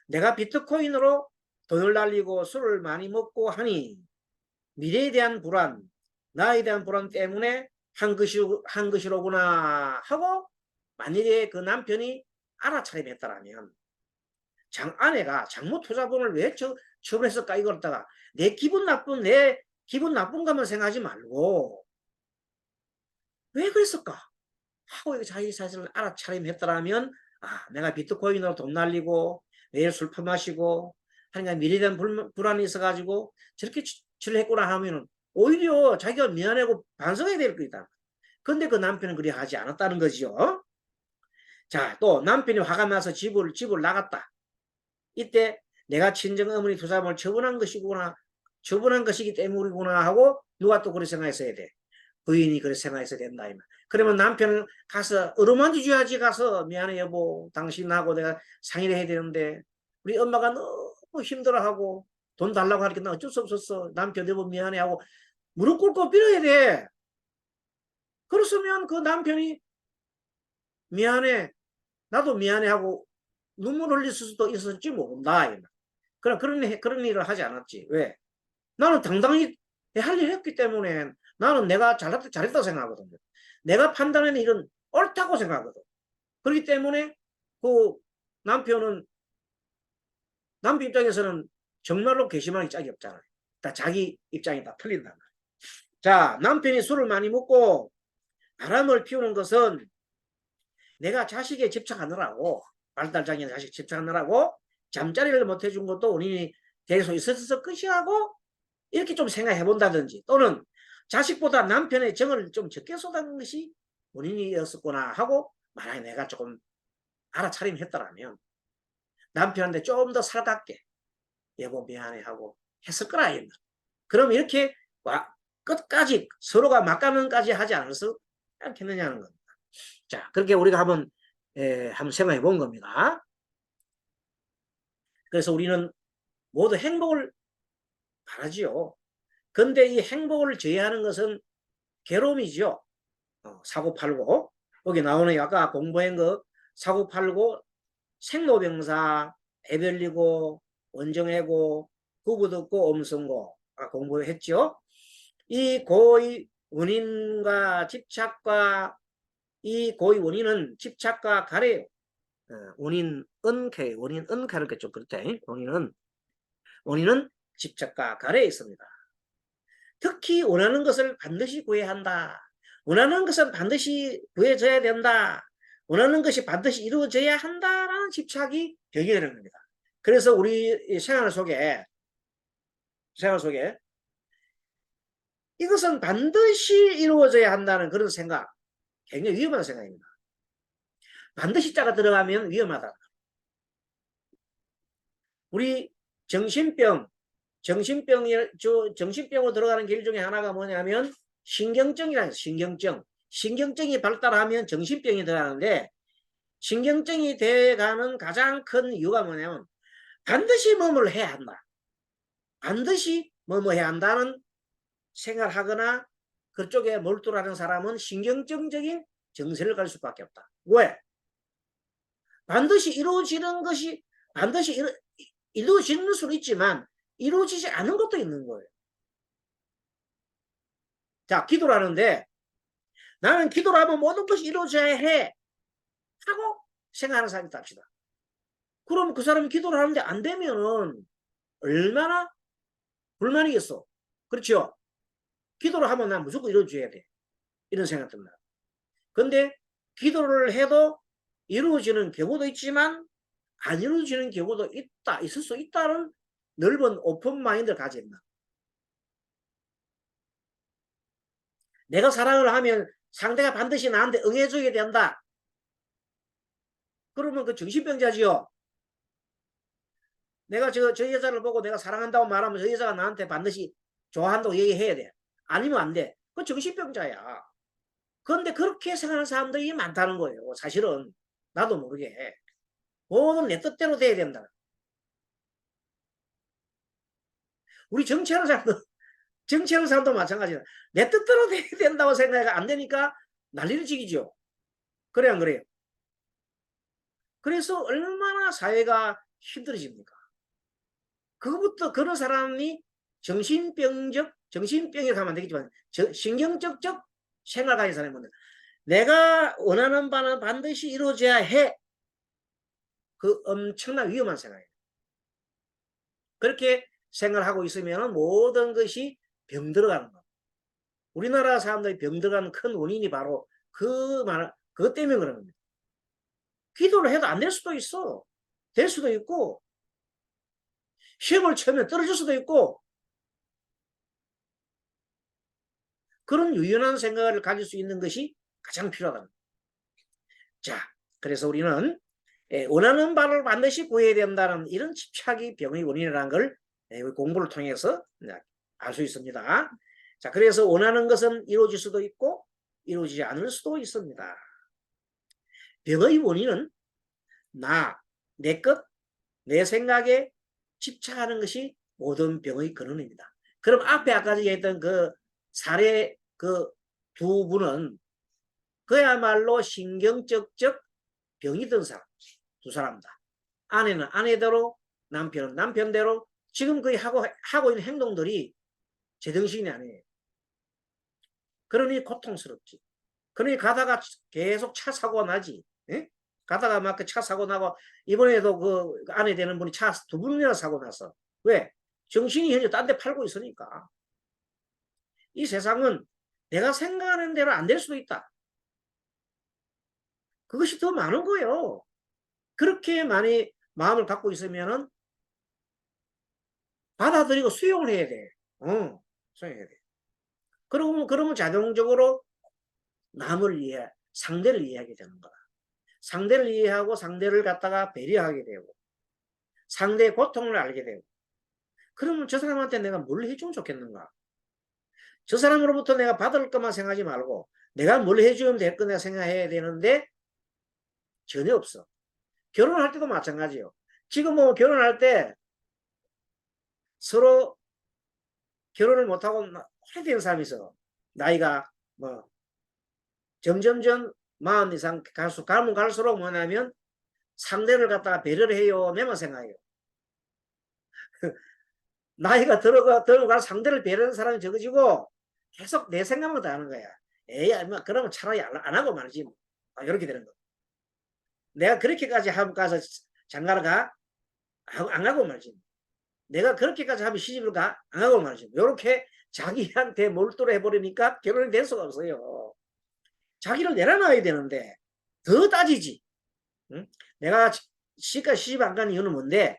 S1: 내가 비트코인으로 돈을 날리고 술을 많이 먹고 하니 미래에 대한 불안, 나에 대한 불안 때문에 한 것이로구나 하고 만일에 그 남편이 알아차림했다라면 아내가 장모투자분을 왜 처분했을까 이걸 갖다가 내 기분 나쁜 것만 생각하지 말고 왜 그랬을까 하고 자기 자신을 알아차림했더라면 내가 비트코인으로 돈 날리고 매일 술 퍼마시고 하니까 미래에 대한 불안이 있어가지고 저렇게 처리했구나 하면은 오히려 자기가 미안하고 반성해야 될 거다. 근데 그 남편은 그리 하지 않았다는 거지요. 자, 또 남편이 화가 나서 집을 나갔다. 이때 내가 친정 어머니 투자금을 처분한 것이기 때문이구나 하고 누가 또 그렇게 생각했어야 돼. 부인이 그렇게 생각했어야 된다. 그러면 남편을 가서 어루만지 줘야지. 가서 미안해 여보 당신하고 내가 상의를 해야 되는데 우리 엄마가 너무 힘들어하고 돈 달라고 하니까 나 어쩔 수 없었어. 남편 여보 미안해 하고 무릎 꿇고 빌어야 돼. 그렇으면 그 남편이 미안해 나도 미안해 하고 눈물 흘릴 수도 있었지 모른다. 그런 일을 하지 않았지. 왜? 나는 당당히 할 일 했기 때문에 나는 내가 잘했다고 생각하거든요. 내가 판단하는 일은 옳다고 생각하거든. 그렇기 때문에 그 남편 입장에서는 정말로 괘씸할 짝이 없잖아요. 다 자기 입장이 다 틀린단 말이에요. 자, 남편이 술을 많이 먹고 바람을 피우는 것은 내가 자식에 집착하느라고 발달장애 자식 집착하느라고 잠자리를 못 해준 것도 원인이 될 수 있었을 것이라고 이렇게 좀 생각해 본다든지 또는 자식보다 남편의 정을 좀 적게 쏟아는 것이 원인이었었구나 하고 만약에 내가 조금 알아차림했더라면 남편한테 좀 더 살갑게 여보 미안해 하고 했을 거라. 그럼 이렇게 끝까지 서로가 맞가는까지 하지 않겠느냐는 겁니다. 자, 그렇게 우리가 한번 생각해 본 겁니다. 그래서 우리는 모두 행복을 바라지요. 근데 이 행복을 저해하는 것은 괴로움이죠. 사고팔고 여기 나오는 아까 공부한 거 사고팔고 생로병사 애별리고 원정해고 구구듣고 엄성고 공부했죠. 이 고의 원인과 집착과 이 고의 원인은 집착과 가래요. 원인 은쾌 원인 은쾌를 좀 그렇다. 원인은 집착과 가래에 있습니다. 특히 원하는 것을 반드시 구해야 한다. 원하는 것은 반드시 구해져야 된다. 원하는 것이 반드시 이루어져야 한다라는 집착이 병이 되는 겁니다. 그래서 우리 생활 속에 이것은 반드시 이루어져야 한다는 그런 생각, 굉장히 위험한 생각입니다. 반드시 자가 들어가면 위험하다. 우리 정신병으로 들어가는 길 중에 하나가 뭐냐면 신경증이라는 신경증이 발달하면 정신병이 들어가는데 신경증이 돼가는 가장 큰 이유가 뭐냐면 반드시 뭐뭘 해야 한다. 반드시 뭐뭐 해야 한다는 생각을 하거나 그쪽에 몰두하는 사람은 신경증적인 정세를 갈 수밖에 없다. 왜? 반드시 이루어지는 것이 반드시 이루어지는 수는 있지만 이루어지지 않은 것도 있는 거예요. 자, 기도를 하는데 나는 기도를 하면 모든 것이 이루어져야 해 하고 생각하는 사람이 있다 합시다. 그럼 그 사람이 기도를 하는데 안 되면은 얼마나 불만이겠어. 그렇죠? 기도를 하면 난 무조건 이루어져야 돼. 이런 생각 듭니다. 근데 기도를 해도 이루어지는 경우도 있지만 안 이루어지는 경우도 있을 수 있다는 넓은 오픈 마인드를 가진다. 내가 사랑을 하면 상대가 반드시 나한테 응해줘야 된다. 그러면 그 정신병자지요. 내가 저 여자를 보고 내가 사랑한다고 말하면 저 여자가 나한테 반드시 좋아한다고 얘기해야 돼. 아니면 안 돼. 그 정신병자야. 그런데 그렇게 생각하는 사람들이 많다는 거예요. 사실은 나도 모르게. 모든 내 뜻대로 돼야 된다. 우리 정치하는 사람도 마찬가지다. 내 뜻대로 돼야 된다고 생각해가 안 되니까 난리를 지기죠. 그래 안 그래요? 그래서 얼마나 사회가 힘들어집니까? 그것부터 그런 사람이 정신병이 가면 안 되겠지만 신경적적 생각을 가진 사람은 내가 원하는 바는 반드시 이루어져야 해. 그 엄청난 위험한 생각이에요. 그렇게 생각을 하고 있으면 모든 것이 병들어가는 겁니다. 우리나라 사람들이 병들어가는 큰 원인이 바로 그것 때문에 그런 겁니다. 기도를 해도 안 될 수도 있어. 될 수도 있고 시험을 치면 떨어질 수도 있고 그런 유연한 생각을 가질 수 있는 것이 가장 필요하다. 자, 그래서 우리는 원하는 바를 반드시 구해야 된다는 이런 집착이 병의 원인이라는 걸 공부를 통해서 알 수 있습니다. 자, 그래서 원하는 것은 이루어질 수도 있고 이루어지지 않을 수도 있습니다. 병의 원인은 내 것, 내 생각에 집착하는 것이 모든 병의 근원입니다. 그럼 앞에 아까 얘기했던 그 사례 그 두 분은 그야말로 신경적적 병이 든 사람, 두 사람이다. 아내는 아내대로, 남편은 남편대로 지금 거의 하고 있는 행동들이 제정신이 아니에요. 그러니 고통스럽지. 그러니 가다가 계속 차 사고가 나지. 예? 가다가 막 그 차 사고 나고 이번에도 그 아내 되는 분이 차 두 번이나 사고 났어. 왜? 정신이 현재 딴 데 팔고 있으니까. 이 세상은 내가 생각하는 대로 안 될 수도 있다. 그것이 더 많은 거예요. 그렇게 많이 마음을 갖고 있으면은 받아들이고 수용을 해야 돼. 수용해야 돼. 그러면 자동적으로 상대를 이해하게 되는 거다. 상대를 이해하고 상대를 갖다가 배려하게 되고 상대의 고통을 알게 되고 그러면 저 사람한테 내가 뭘 해주면 좋겠는가? 저 사람으로부터 내가 받을 것만 생각하지 말고 내가 뭘 해주면 될 거 내가 생각해야 되는데 전혀 없어. 결혼할 때도 마찬가지요. 지금 뭐 결혼할 때 서로 결혼을 못하고 오래된 사람이 있어. 나이가 뭐 점점점 40 이상 가면 갈수록 뭐냐면 상대를 갖다가 배려를 해요. 내만 생각해요. 나이가 들어가 상대를 배려하는 사람이 적어지고 계속 내 생각만 다 하는 거야. 에이, 뭐 그러면 차라리 안 하고 말지. 뭐. 이렇게 되는 거. 내가 그렇게까지 하고 가서 장가를 가? 안 가고 말지. 내가 그렇게까지 하면 시집을 가? 안 가고 말지. 이렇게 자기한테 몰두를 해버리니까 결혼이 될 수가 없어요. 자기를 내려놔야 되는데 더 따지지. 응? 내가 시집 안 간 이유는 뭔데?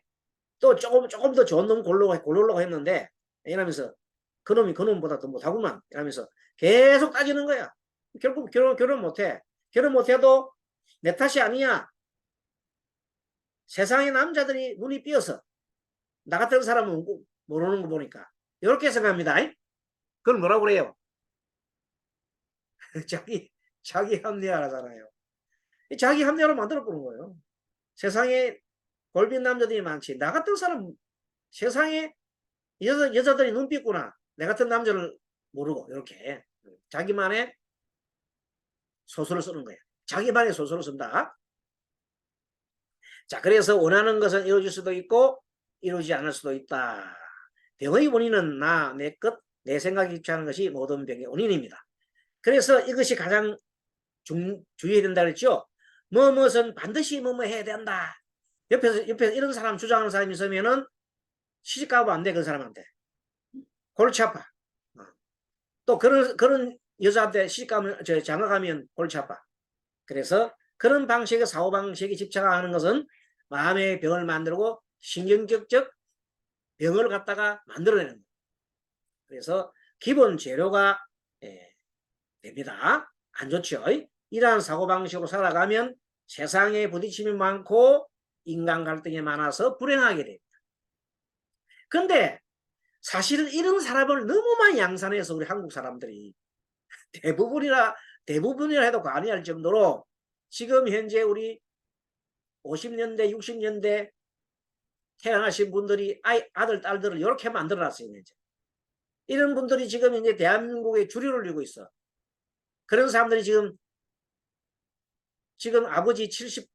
S1: 또 조금 더 좋은 놈 고르려고 했는데 이러면서 그놈이 그놈보다 더 못하구만 이러면서 계속 따지는 거야. 결국 결혼 못해. 결혼 못해도 내 탓이 아니야. 세상의 남자들이 눈이 삐어서 나 같은 사람은 모르는 거 보니까 이렇게 생각합니다. 그걸 뭐라고 그래요? 자기 합리화하잖아요. 자기 합리화로 만들어 보는 거예요. 세상에 골빈 남자들이 많지. 나 같은 사람 세상에 여자들이 눈 삐꾸나 내 같은 남자를 모르고 이렇게 자기만의 소설을 쓰는 거예요. 자기만의 소설을 쓴다. 자, 그래서 원하는 것은 이루어질 수도 있고 이루어지지 않을 수도 있다. 병의 원인은 나, 내 것, 내 생각이 입체하는 것이 모든 병의 원인입니다. 그래서 이것이 가장 주의해야 된다 그랬죠. 무엇은 반드시 뭐 해야 된다. 옆에서 이런 사람 주장하는 사람이 있으면은 시집가고 안 돼, 그 사람한테. 골치 아파. 또 그런 여자한테 시집가면, 장가가면 골치 아파. 그래서 그런 방식의 사고방식에 집착하는 것은 마음의 병을 만들고 신경격적 병을 갖다가 만들어내는 거예요. 그래서 기본 재료가 됩니다. 안 좋죠. 이러한 사고방식으로 살아가면 세상에 부딪힘이 많고 인간 갈등이 많아서 불행하게 됩니다. 근데 사실은 이런 사람을 너무 많이 양산해서 우리 한국 사람들이 대부분이라 해도 과언이 할 정도로 지금 현재 우리 50년대 60년대 태어나신 분들이 아들 딸들을 이렇게 만들어놨어요. 이제. 이런 분들이 지금 이제 대한민국의 주류를 이루고 있어. 그런 사람들이 지금 아버지 70,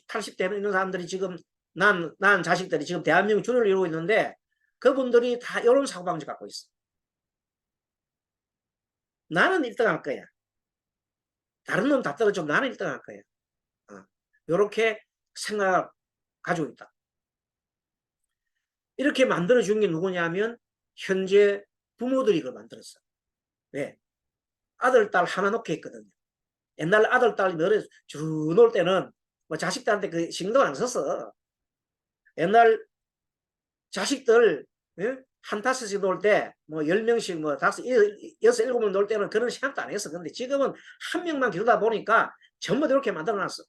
S1: 80 되는 이런 사람들이 지금 난 자식들이 지금 대한민국 주류를 이루고 있는데 그분들이 다 이런 사고방식 갖고 있어. 나는 1등 할 거야. 다른 놈 다 떨어지면 나는 1등 할 거야. 이렇게 생각을 가지고 있다. 이렇게 만들어준 게 누구냐면 현재 부모들이 그걸 만들었어. 왜? 아들, 딸 하나 놓게 했거든요. 옛날 아들, 딸 너를 쭉 놀 때는 뭐 자식들한테 그 신경 안 썼어. 옛날 자식들 한 다섯씩 놀 때 뭐 10명씩 뭐 다섯, 여섯, 일곱 명 놀 때는 그런 생각도 안 했어. 근데 지금은 한 명만 기르다 보니까 전부 이렇게 만들어놨어.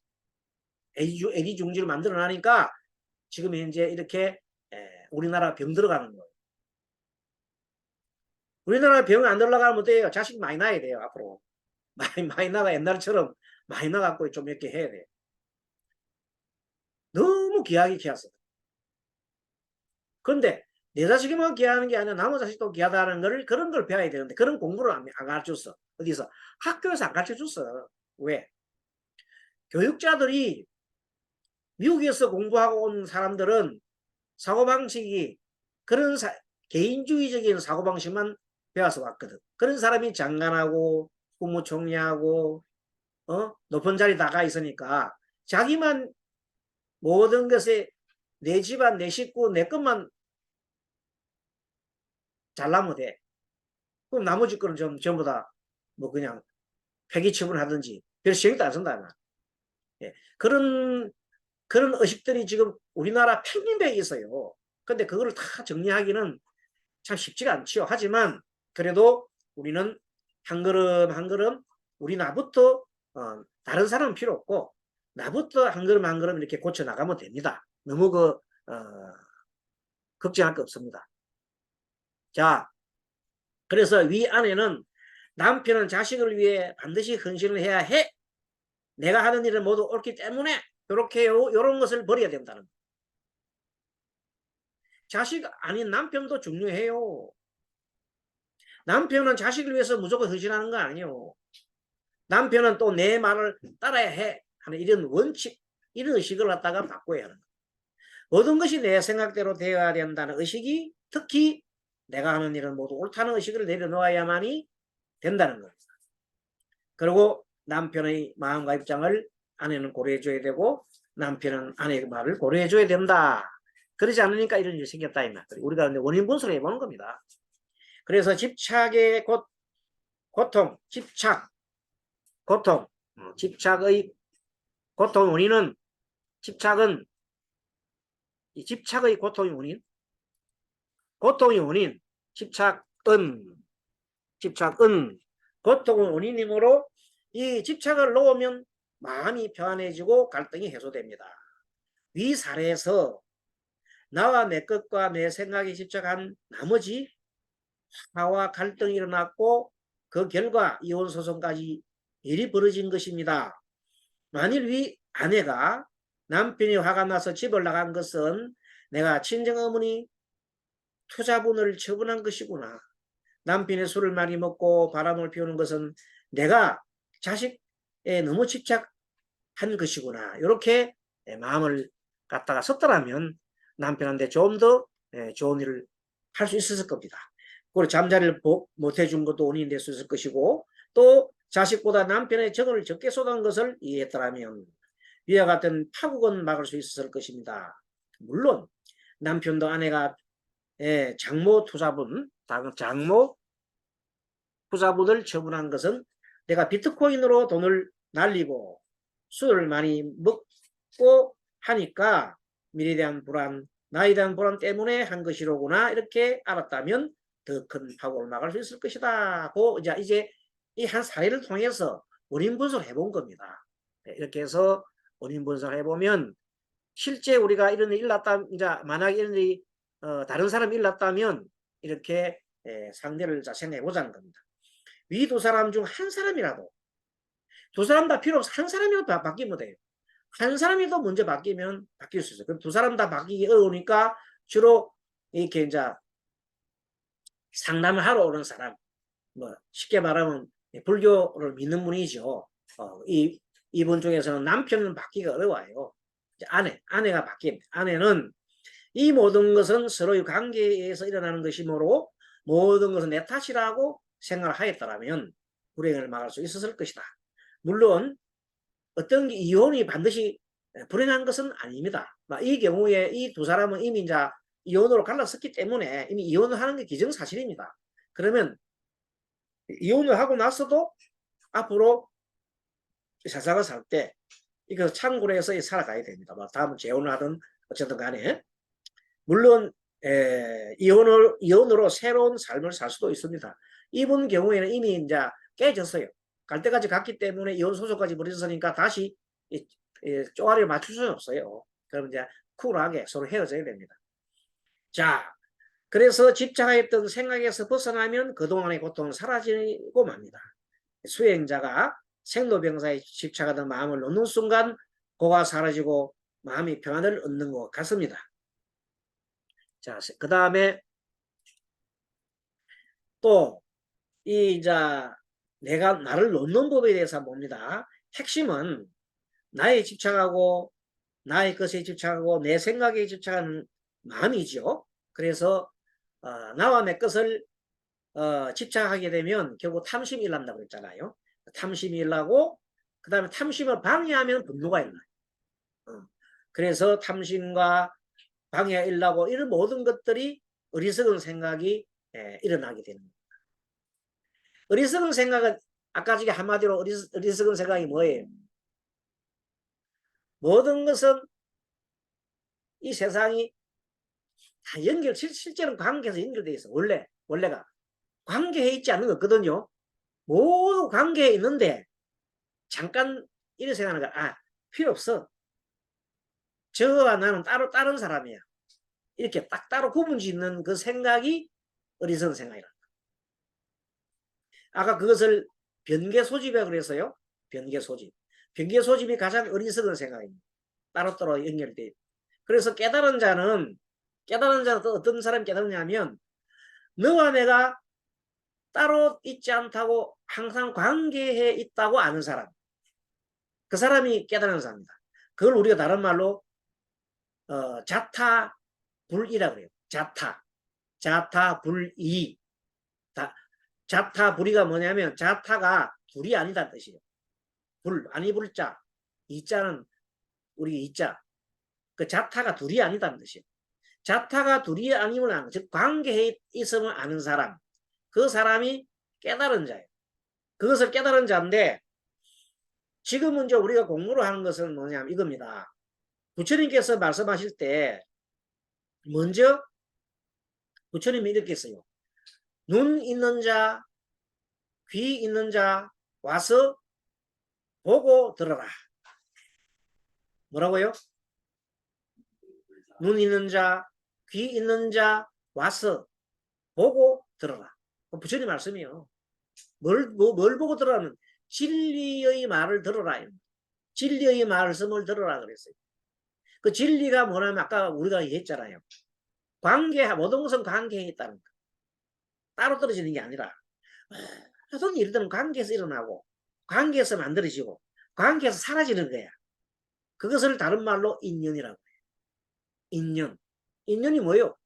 S1: 애지중지를 만들어놔니까 지금 현재 이렇게 우리나라 병 들어가는 거예요. 우리나라 병 안 들어가면 어때요? 자식 많이 낳아야 돼요. 앞으로. 많이 나가 옛날처럼 많이 나갖고 좀 이렇게 해야 돼. 너무 귀하게 키웠어. 그런데 내 자식이만 귀하는 게 아니라 남의 자식도 귀하다는 걸 그런 걸 배워야 되는데 그런 공부를 안 가르쳤어. 어디서? 학교에서 안 가르쳐줬어. 왜? 교육자들이 미국에서 공부하고 온 사람들은 사고방식이 그런 개인주의적인 사고방식만 배워서 왔거든. 그런 사람이 장관하고 국무총리하고 높은 자리 나가 있으니까 자기만 모든 것에 내 집안, 내 식구, 내 것만 잘나면 돼. 그럼 나머지 거는 전부 다 뭐 그냥 폐기 처분하든지 별 신경도 안 쓴다. 예. 그런 의식들이 지금 우리나라 평균배에 있어요. 근데 그거를 다 정리하기는 참 쉽지가 않지요. 하지만 그래도 우리는 한 걸음 한 걸음 우리 나부터 다른 사람은 필요 없고 나부터 한 걸음 한 걸음 이렇게 고쳐 나가면 됩니다. 너무 걱정할 거 없습니다. 자, 그래서 위 안에는 남편은 자식을 위해 반드시 헌신을 해야 해. 내가 하는 일은 모두 옳기 때문에 이렇게 요런 것을 버려야 된다는 거예요. 자식 아닌 남편도 중요해요. 남편은 자식을 위해서 무조건 헌신하는 거 아니에요. 남편은 또 내 말을 따라야 해 하는 이런 원칙, 이런 의식을 갖다가 바꿔야 하는 거예요. 모든 것이 내 생각대로 되어야 된다는 의식이, 특히 내가 하는 일은 모두 옳다는 의식을 내려놓아야만이 된다는 겁니다. 그리고 남편의 마음과 입장을 아내는 고려해줘야 되고 남편은 아내의 말을 고려해줘야 된다. 그러지 않으니까 이런 일이 생겼다. 우리가 원인 분석을 해보는 겁니다. 그래서 집착의 고통, 집착의 고통 원인은, 집착은 이 집착의 고통의 원인, 고통의 원인, 집착은 고통의 원인이므로 이 집착을 놓으면 마음이 편안해지고 갈등이 해소됩니다. 위 사례에서 나와 내 것과 내 생각에 집착한 나머지 화와 갈등이 일어났고 그 결과 이혼 소송까지 일이 벌어진 것입니다. 만일 위 아내가 남편이 화가 나서 집을 나간 것은 내가 친정어머니 투자분을 처분한 것이구나. 남편이 술을 많이 먹고 바람을 피우는 것은 내가 자식에 너무 집착한 것이구나. 이렇게 마음을 갖다가 섰더라면 남편한테 좀 더 좋은 일을 할 수 있었을 겁니다. 그리고 잠자리를 못 해준 것도 원인이 될 수 있을 것이고, 또 자식보다 남편의 정을 적게 쏟은 것을 이해했더라면 위와 같은 파국은 막을 수 있었을 것입니다. 물론 남편도 아내가 장모 투자분을 처분한 것은 내가 비트코인으로 돈을 날리고 술을 많이 먹고 하니까 미래에 대한 불안, 나에 대한 불안 때문에 한 것이로구나, 이렇게 알았다면 더 큰 파국을 막을 수 있을 것이다. 이제 이 한 사례를 통해서 원인 분석을 해본 겁니다. 이렇게 해서 원인 분석을 해보면 실제 우리가 이런 일이 일어났다, 이제 만약에 이런 일이 다른 사람이 일어났다면 이렇게 상대를 생각해 보자는 겁니다. 위 두 사람 중 한 사람이라도, 두 사람 다 필요 없어, 한 사람이라도 바뀌면 돼요. 한 사람이라도 먼저 바뀌면 바뀔 수 있어요. 그럼 두 사람 다 바뀌기 어려우니까 주로 이렇게 이제 상담을 하러 오는 사람, 뭐 쉽게 말하면 불교를 믿는 분이죠. 이분 중에서는 남편은 바뀌기가 어려워요. 아내가 바뀝니다. 아내는 이 모든 것은 서로의 관계에서 일어나는 것이므로 모든 것은 내 탓이라고 생각을 하였다면 불행을 막을 수 있었을 것이다. 물론 어떤 이혼이 반드시 불행한 것은 아닙니다. 이 경우에 이 두 사람은 이미 이제 이혼으로 갈라섰기 때문에 이미 이혼을 하는 게 기정사실입니다. 그러면 이혼을 하고 나서도 앞으로 세상을 살 때 이거 참고로 해서 살아가야 됩니다. 다음은 재혼을 하든 어쨌든 간에. 물론 이혼으로 새로운 삶을 살 수도 있습니다. 이분 경우에는 이미 이제 깨졌어요. 갈 때까지 갔기 때문에 이혼 소송까지 벌어졌으니까 다시 쪼가리를 맞출 수는 없어요. 그럼 이제 쿨하게 서로 헤어져야 됩니다. 자, 그래서 집착했던 생각에서 벗어나면 그동안의 고통은 사라지고 맙니다. 수행자가 생로병사에 집착하던 마음을 놓는 순간 고가 사라지고 마음이 평안을 얻는 것 같습니다. 자, 그 다음에 또 이제 내가 나를 놓는 법에 대해서 봅니다. 핵심은 나에 집착하고 나의 것에 집착하고 내 생각에 집착하는 마음이죠. 그래서 나와 내 것을 집착하게 되면 결국 탐심이 일어난다고 했잖아요. 탐심이 일어나고 그 다음에 탐심을 방해하면 분노가 일어나요. 그래서 탐심과 방해가 일어나고 이런 모든 것들이 어리석은 생각이 일어나게 되는 겁니다. 어리석은 생각은 아까 저기 한마디로 어리석은 생각이 뭐예요? 모든 것은 이 세상이 다 실제는 관계에서 연결되어 있어. 원래가 관계에 있지 않는 거 없거든요. 모두 관계에 있는데 잠깐 이런 생각하는 거야. 필요 없어. 저와 나는 따로 다른 사람이야. 이렇게 딱 따로 구분 짓는 그 생각이 어리석은 생각이라. 아까 그것을 변개 소집이라고 그랬어요. 변개 소집. 변개 소집이 가장 어리석은 생각입니다. 따로따로 연결돼. 그래서 깨달은 자는 또 어떤 사람이 깨달느냐면 너와 내가 따로 있지 않다고 항상 관계해 있다고 아는 사람. 그 사람이 깨달은 사람입니다. 그걸 우리가 다른 말로 자타불이라고 그래요. 자타불이. 자타불이가 뭐냐면 자타가 둘이 아니다는 뜻이에요. 아니 불자. 이자는 우리 이자. 그 자타가 둘이 아니다는 뜻이에요. 자타가 둘이 아니면 아는, 즉 관계에 있으면 아는 사람. 그 사람이 깨달은 자예요. 그것을 깨달은 자인데 지금은 이제 우리가 공부를 하는 것은 뭐냐면 이겁니다. 부처님께서 말씀하실 때 먼저 부처님이 이렇게 했어요. 눈 있는 자, 귀 있는 자 와서 보고 들어라. 뭐라고요? 눈 있는 자, 귀 있는 자 와서 보고 들어라. 부처님 말씀이요. 뭘 보고 들어라는 진리의 말을 들어라. 진리의 말씀을 들어라 그랬어요. 그 진리가 뭐냐면 아까 우리가 얘기했잖아요. 모든 것은 관계에 있다는 거. 따로 떨어지는 게 아니라 모든 일들은 관계에서 일어나고 관계에서 만들어지고 관계에서 사라지는 거야. 그것을 다른 말로 인연이라고 해요. 인연. 인연이 뭐예요?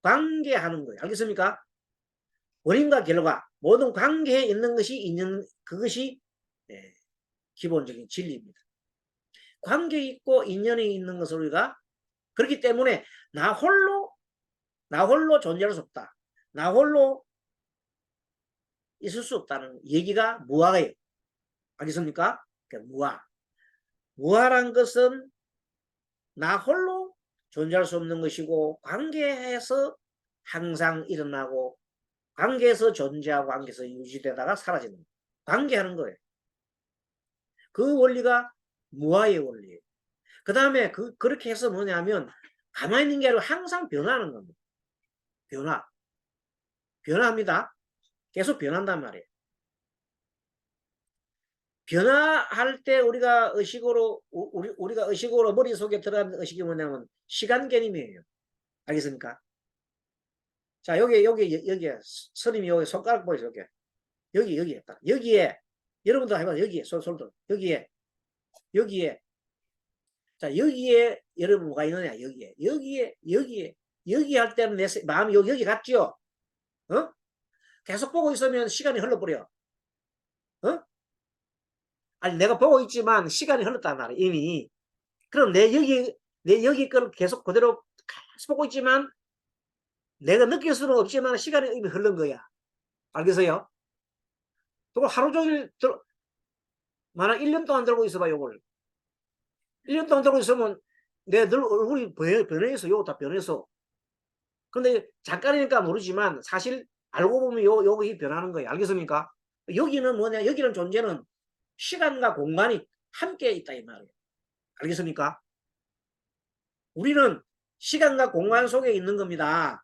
S1: 관계하는 거예요. 알겠습니까? 원인과 결과 모든 관계에 있는 것이 인연, 그것이 기본적인 진리입니다. 관계 있고 인연이 있는 것을 우리가 그렇기 때문에 나 홀로 존재할 수 없다. 나 홀로 있을 수 없다는 얘기가 무아예요. 알겠습니까? 무아. 무아란 것은 나 홀로 존재할 수 없는 것이고 관계에서 항상 일어나고 관계에서 존재하고 관계에서 유지되다가 사라지는 거예요. 관계하는 거예요. 그 원리가 무아의 원리예요. 그 다음에 그렇게 해서 뭐냐면 가만히 있는 게 아니라 항상 변하는 겁니다. 변화합니다. 계속 변한단 말이에요. 변화할 때 우리가 의식으로 머릿속에 들어가는 의식이 뭐냐면 시간 개념이에요. 알겠습니까? 자, 여기 스님이 여기 손가락 보이죠? 여기에 딱 여기에 여러분도 해봐. 여기에 손들 여기에 자, 여기에 여러분 뭐가 있느냐? 여기 할 때는 내 마음이 여기 갔죠? 어? 계속 보고 있으면 시간이 흘러버려. 어? 아니, 내가 보고 있지만 시간이 흘렀단 말이야, 이미. 그럼 내 여기 걸 계속 그대로 계속 보고 있지만 내가 느낄 수는 없지만 시간이 이미 흐른 거야. 알겠어요? 또 하루 종일 만약 1년 동안 들고 있어봐, 요걸. 1년 동안 들고 있으면 내 얼굴이 변해서 요거 다 변해서. 근데 잠깐이니까 모르지만 사실 알고 보면 요것이 변하는 거예요. 알겠습니까? 여기는 뭐냐? 여기는 존재는 시간과 공간이 함께 있다 이 말이에요. 알겠습니까? 우리는 시간과 공간 속에 있는 겁니다.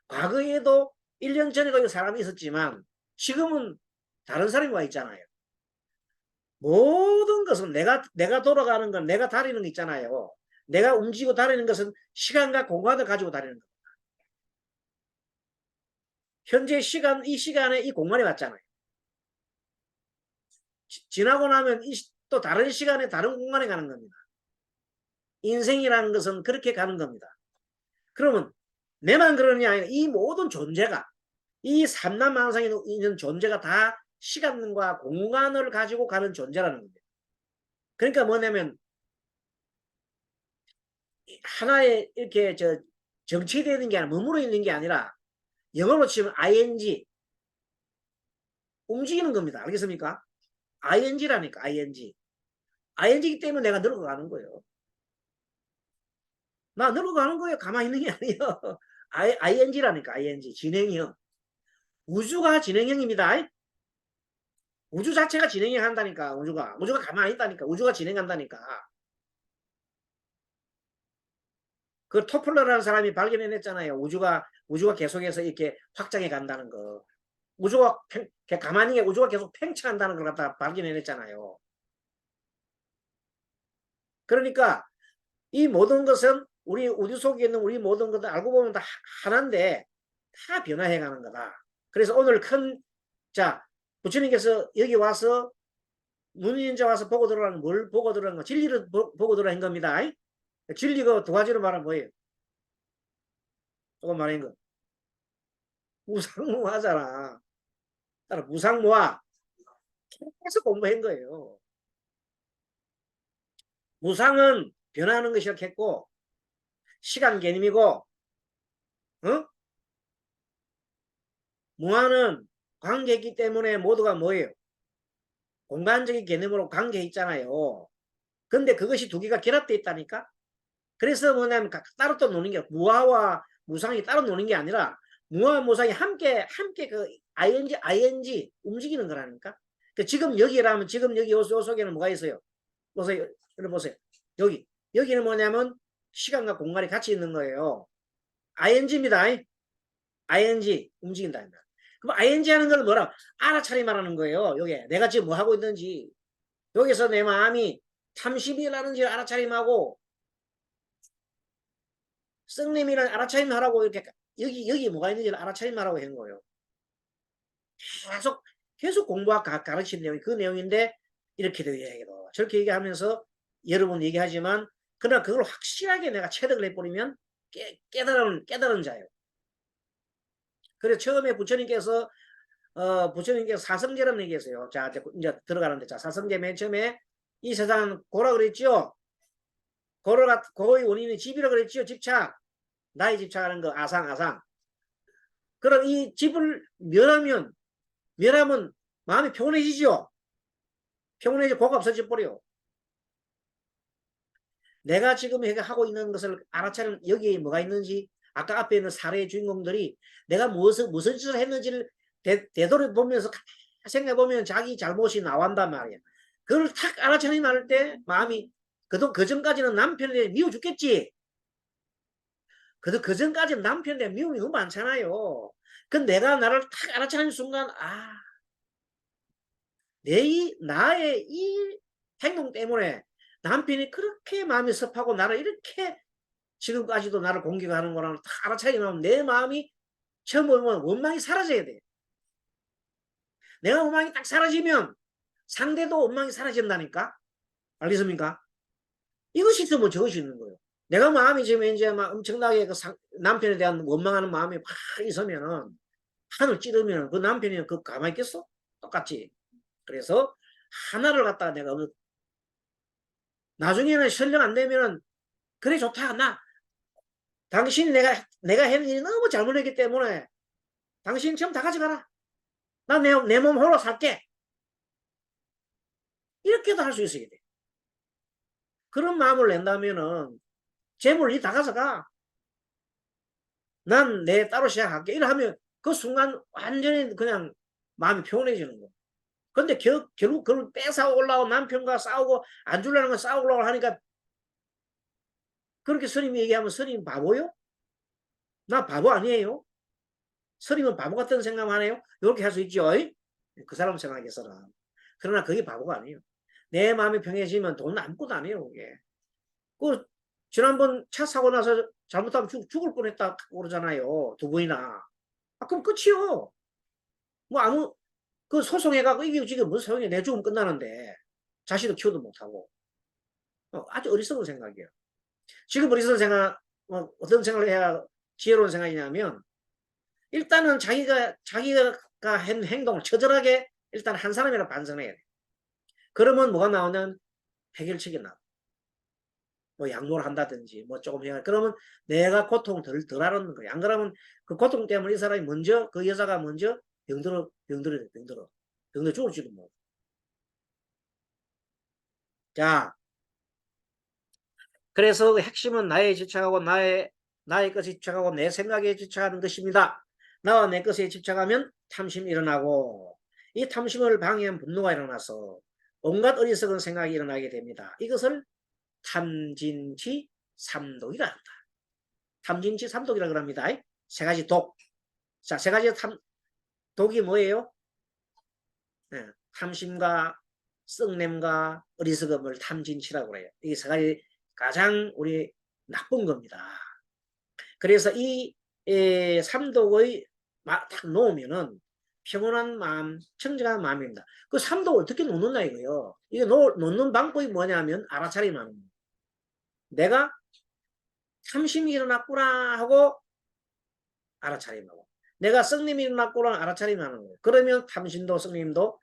S1: 과거에도 1년 전에도 사람이 있었지만 지금은 다른 사람이 와 있잖아요. 모든 것은 내가 돌아가는 건 내가 다니는 거 있잖아요. 내가 움직이고 다니는 것은 시간과 공간을 가지고 다니는 겁니다. 현재 이 시간에 이 공간에 왔잖아요. 지나고 나면 또 다른 시간에 다른 공간에 가는 겁니다. 인생이라는 것은 그렇게 가는 겁니다. 그러면 내만 그러냐 아니라 이 모든 존재가 이 삼라만상에 있는 존재가 다 시간과 공간을 가지고 가는 존재라는 겁니다. 그러니까 뭐냐면 하나에 이렇게 정체되는 게 아니라 머물러 있는 게 아니라 영어로 치면 ing 움직이는 겁니다. 알겠습니까? ing라니까 ing이기 때문에 내가 늙어가는 거예요. 나 늙어가는 거예요. 가만히 있는 게 아니에요. ing라니까 ing 진행형. 우주가 진행형입니다. 우주 자체가 진행을 한다니까. 우주가 가만히 있다니까. 우주가 진행한다니까. 그 토플러라는 사람이 발견해냈잖아요. 우주가 계속해서 이렇게 확장해 간다는 거. 가만히 우주가 계속 팽창한다는 걸 갖다 발견해냈잖아요. 그러니까 이 모든 것은 우리 우주 속에 있는 우리 모든 것들 알고 보면 다 하나인데 다 변화해 가는 거다. 그래서 오늘 자, 부처님께서 여기 와서 문인자 와서 보고 들어가는 뭘 보고 들어가는 거? 진리를 보고 들어간 겁니다. 진리가 두 가지로 말하면 뭐예요? 조금 말한 거. 무상무하잖아. 따라 무상무하. 계속 공부한 거예요. 무상은 변하는 것이라고 했고, 시간 개념이고, 어? 무한은 관계있기 때문에 모두가 뭐예요? 공간적인 개념으로 관계 있잖아요. 근데 그것이 두 개가 결합되어 있다니까? 그래서 뭐냐면 따로 또 노는 게 무아와 무상이 따로 노는 게 아니라 무아와 무상이 함께 그 ing 움직이는 거라니까? 그 지금 여기라면 지금 여기 요 속에는 뭐가 있어요? 보세요. 보세요. 여기는 뭐냐면 시간과 공간이 같이 있는 거예요. ing입니다. ing 움직인다. 그럼 ing 하는 건 뭐라? 알아차림 말하는 거예요. 요게 내가 지금 뭐 하고 있는지. 여기서 내 마음이 탐심이라는지 알아차림하고 성님이라는 알아차림하라고 이렇게 여기 뭐가 있는지를 알아차림하라고 하는 거예요. 계속 공부하고 가르친 내용이 그 내용인데 이렇게 되어야겠다. 저렇게 얘기하면서 여러분 얘기하지만 그러나 그걸 확실하게 내가 체득을 해버리면 깨달은 자예요. 그래서 처음에 부처님께서 사성제라는 얘기했어요. 자, 이제 들어가는데, 자, 사성제 맨 처음에 이 세상은 고라 그랬죠? 고의 원인이 집이라 그랬죠? 집착. 나의 집착하는 거, 아상. 그럼 이 집을 멸하면 마음이 평온해지죠? 평온해져 고가 없어져 버려. 내가 지금 하고 있는 것을 알아차리는 여기에 뭐가 있는지, 아까 앞에 있는 사례의 주인공들이 내가 무슨 짓을 했는지를 되돌아보면서 생각해보면 자기 잘못이 나온단 말이야. 그걸 탁 알아차리면 할 때 마음이 그 전까지는 남편에 대해 미워 죽겠지. 그 전까지는 남편에 대해 미움이 너무 많잖아요. 그 내가 나를 탁 알아차리는 순간 나의 이 행동 때문에 남편이 그렇게 마음이 섭하고 나를 이렇게 지금까지도 나를 공격하는 거랑 다 알아차리면 내 마음이 처음 보면 원망이 사라져야 돼. 내가 원망이 딱 사라지면 상대도 원망이 사라진다니까? 알겠습니까? 이것이 있으면 저것이 있는 거예요. 내가 마음이 지금 이제 막 엄청나게 남편에 대한 원망하는 마음이 팍 있으면은 하늘 찌르면 그 남편이 가만히 있겠어? 똑같지. 그래서 하나를 갖다가 내가 나중에는 설령 안 되면은 그래 좋다. 당신이 내가 했는 일이 너무 잘못했기 때문에 당신 지금 다 가져가라. 나 내 몸 홀로 살게. 이렇게도 할 수 있어야 돼. 그런 마음을 낸다면은 재물 니 다 가져가. 난 내 따로 시작할게. 이러하면 그 순간 완전히 그냥 마음이 평온해지는 거야. 근데 결국 그걸 뺏어 올라오고 남편과 싸우고 안 주려는 건 싸우려고 하니까 그렇게 스님이 얘기하면 스님 바보요? 나 바보 아니에요? 스님은 바보 같은 생각만 해요? 이렇게 할 수 있죠. 그 사람 생각에서는. 그러나 그게 바보가 아니에요. 내 마음이 평해지면 돈 아무것도 아니에요. 그게. 지난번 차 사고 나서 잘못하면 죽을 뻔했다 그러잖아요. 두 번이나. 그럼 끝이요. 소송해가고 이게 지금 무슨 소용이야. 내 죽으면 끝나는데. 자식도 키워도 못하고. 아주 어리석은 생각이에요. 지금 어리석은 생각, 어떤 생각을 해야 지혜로운 생각이냐면, 일단은 자기가 한 행동을 처절하게 일단 한 사람이라 반성해야 돼. 그러면 뭐가 나오면 해결책이 나와. 양보를 한다든지 조금 해야 그러면 내가 고통을 덜 하는 거야. 안 그러면 그 고통 때문에 이 사람이 그 여자가 먼저 병들어 죽을지도 몰라. 자, 그래서 핵심은 나에 집착하고 나의 것에 집착하고 내 생각에 집착하는 것입니다. 나와 내 것에 집착하면 탐심이 일어나고 이 탐심을 방해한 분노가 일어나서 온갖 어리석은 생각이 일어나게 됩니다. 이것을 탐진치 삼독이라 한다. 탐진치 삼독이라고 합니다. 세 가지 독. 자, 세 가지 독이 뭐예요? 네, 탐심과 썩냄과 어리석음을 탐진치라고 해요. 이게 세 가지 가장 우리 나쁜 겁니다. 그래서 이 삼독의 딱 놓으면은 평온한 마음, 청정한 마음입니다. 그 삼독을 어떻게 놓는다 이거요. 이거 놓는 방법이 뭐냐면 알아차림하는 거예요. 내가 탐심이 일어났구나 하고 알아차림하고, 내가 썩님이 일어났구나 알아차림하는 거예요. 그러면 탐심도 썩님도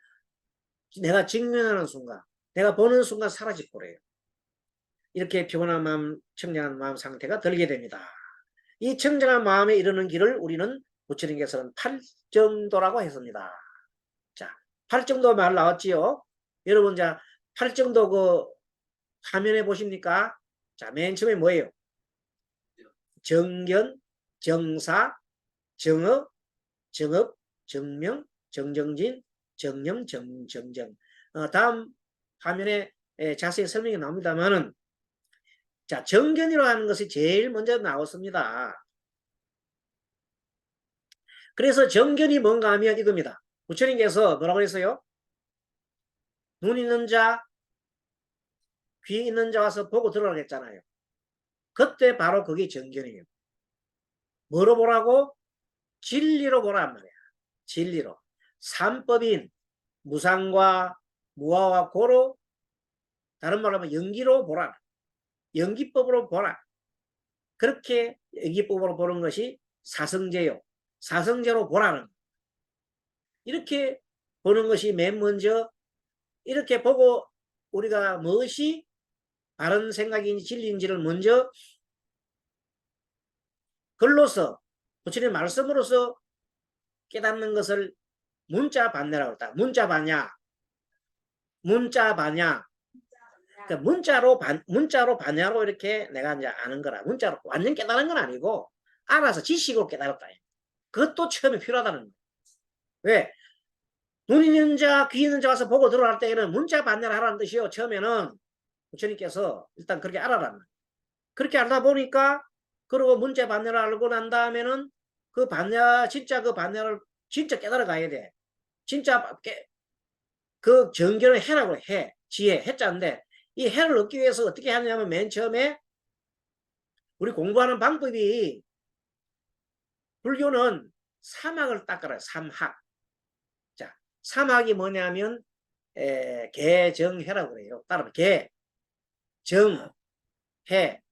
S1: 내가 직면하는 순간, 내가 보는 순간 사라질 거예요. 이렇게 평온한 마음, 청정한 마음 상태가 들게 됩니다. 이 청정한 마음에 이르는 길을 우리는 부처님께서는 팔정도라고 했습니다. 자, 팔정도 말 나왔지요? 여러분, 자, 팔정도 그 화면에 보십니까? 자, 맨 처음에 뭐예요? 정견, 정사, 정업, 정업, 정명, 정정진, 정념, 정정. 다음 화면에 자세히 설명이 나옵니다만은, 자, 정견이라고 하는 것이 제일 먼저 나왔습니다. 그래서 정견이 뭔가 하면 이겁니다. 부처님께서 뭐라고 했어요? 눈 있는 자, 귀 있는 자 와서 보고 들어라고 했잖아요. 그때 바로 그게 정견이에요. 뭐로 보라고? 진리로 보란 말이야. 진리로. 삼법인 무상과 무아와 고로, 다른 말로 하면 연기로 보라. 연기법으로 보라. 그렇게 연기법으로 보는 것이 사성제요. 사성제로 보라는. 이렇게 보는 것이 맨 먼저, 이렇게 보고 우리가 무엇이 바른 생각인지 진리인지를 먼저 글로서, 부처님 말씀으로서 깨닫는 것을 문자 반야라고 했다. 문자 반야. 문자 반야. 그러니까 문자로 반야로 이렇게 내가 이제 아는 거라. 문자로 완전 깨달은 건 아니고 알아서 지식으로 깨달았다. 그것도 처음에 필요하다는 거예요. 왜? 눈 있는 자, 귀 있는 자 와서 보고 들어갈 때에는 문자 반야를 하라는 뜻이요. 처음에는 부처님께서 일단 그렇게 알아라는 거예요. 그렇게 알다 보니까, 그리고 문자 반야를 알고 난 다음에는 그 반야, 진짜 그 반야를 진짜 깨달아 가야 돼. 진짜 그 정견을 해라고 해. 지혜, 해자인데, 이 해를 얻기 위해서 어떻게 하냐면 맨 처음에 우리 공부하는 방법이, 불교는 삼학을 닦아라. 삼학. 자, 삼학이 뭐냐면 개정해라고 그래요. 따라서 개, 정, 해,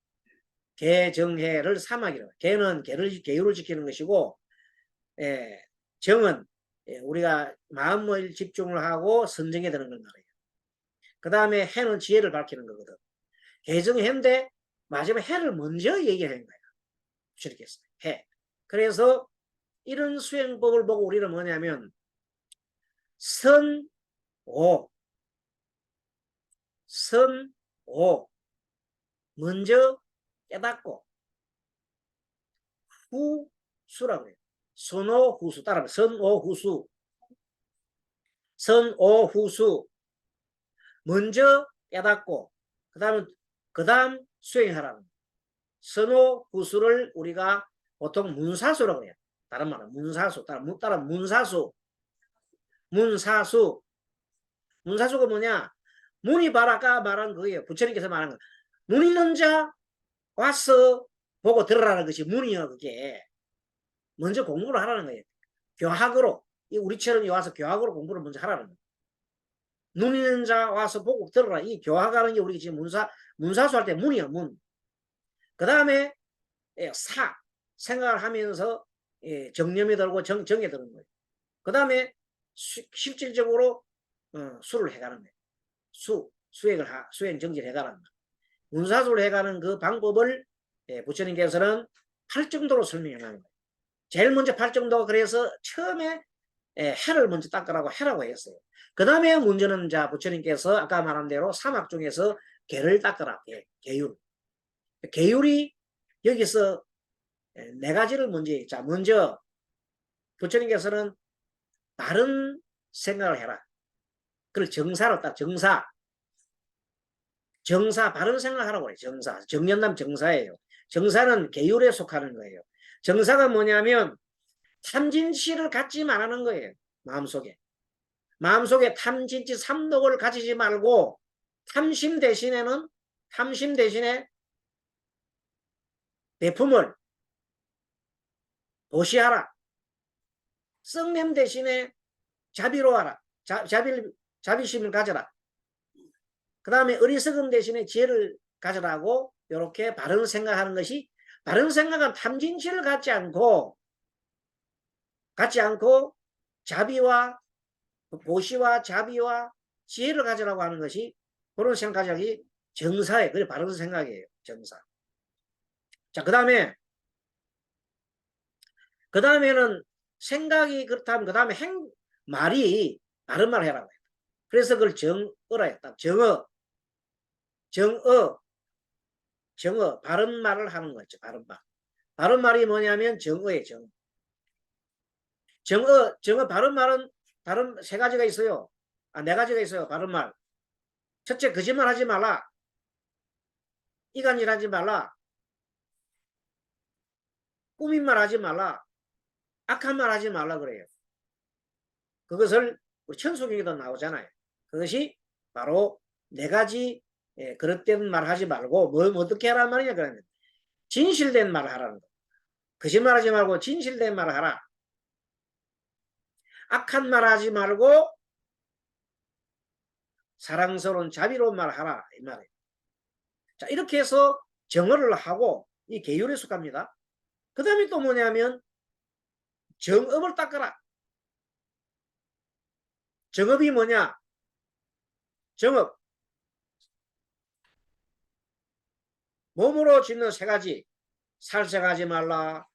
S1: 개정해를 삼학이라고. 개는 계율을 지키는 것이고, 정은 우리가 마음을 집중을 하고 선정해 되는 걸 말해요. 그 다음에 해는 지혜를 밝히는 거거든. 개정해인데 마지막에 해를 먼저 얘기하는 거야. 부처님께서 해. 그래서 이런 수행법을 보고 우리는 뭐냐면 선오, 선오, 먼저 깨닫고 후수라고 해요. 선오후수 따라하면 선오후수, 선오후수, 먼저 깨닫고 그 다음 수행하라는 거예요. 선오후수를 우리가 보통 문사수라고 해요. 다른 말은 문사수, 따라 문사수, 문사수. 문사수가 뭐냐? 문이 바로 아까 말한 거예요. 부처님께서 말한 거. 문 있는 자 와서 보고 들으라는 것이 문이요. 그게 먼저 공부를 하라는 거예요. 교학으로, 우리처럼 와서 교학으로 공부를 먼저 하라는 거예요. 눈 있는 자 와서 보고 들어라. 이 교학하는 게 우리 지금 문사수 할 때 문이야, 문. 그 다음에 생각을 하면서 정념이 들고 정에 드는 거예요. 그 다음에 실질적으로 수를 해가는 거예요. 수행 정지를 해가는 거예요. 문사수를 해가는 그 방법을 부처님께서는 팔정도로 설명하는 거예요. 제일 먼저 팔정도가 그래서 처음에 해를 먼저 닦으라고 해라고 했어요. 그 다음에 문제는 자 부처님께서 아까 말한 대로 삼학 중에서 개를 닦으라. 개율. 개율이 여기서 네 가지를 먼저 부처님께서는 바른 생각을 해라. 그걸 정사로 딱 정사 바른 생각을 하라고 해요. 정사 정연남 정사예요. 정사는 계율에 속하는 거예요. 정사가 뭐냐면 탐진치를 갖지 말라는 거예요. 마음속에. 마음속에 탐진치 삼독을 가지지 말고 탐심 대신에 배품을 보시하라. 썩냄 대신에 자비로워하라. 자비심을 가져라. 그 다음에 어리석음 대신에 지혜를 가져라고 이렇게 바른 생각하는 것이, 바른 생각은 탐진치를 갖지 않고 자비와 보시와 자비와 지혜를 가져라고 하는 것이, 그런 생각이 정사예요. 그게 바른 생각이에요. 정사. 자, 그 다음에는 생각이 그렇다면 그 다음에 말이 바른 말 해라고 해요. 그래서 그걸 정어라 했다. 정어, 바른 말을 하는 거죠. 바른 말. 바른 말이 뭐냐면 정어예요. 정어, 바른 말은 다른 세 가지가 있어요. 네 가지가 있어요. 바른 말. 첫째, 거짓말 하지 말라. 이간질 하지 말라. 꾸민 말 하지 말라. 악한 말 하지 말라 그래요. 그것을 우리 천수경에도 나오잖아요. 그것이 바로 네 가지 그릇된 말 하지 말고 뭐 어떻게 하란 말이냐 그러면 진실된 말을 하라는 거. 거짓말 하지 말고 진실된 말을 하라. 악한 말 하지 말고 사랑스러운 자비로운 말을 하라 이 말이에요. 자, 이렇게 해서 정어를 하고 이 계율에 속합니다. 그 다음에 또 뭐냐면 정업을 닦아라. 정업이 뭐냐? 정업. 몸으로 짓는 세 가지. 살생하지 말라.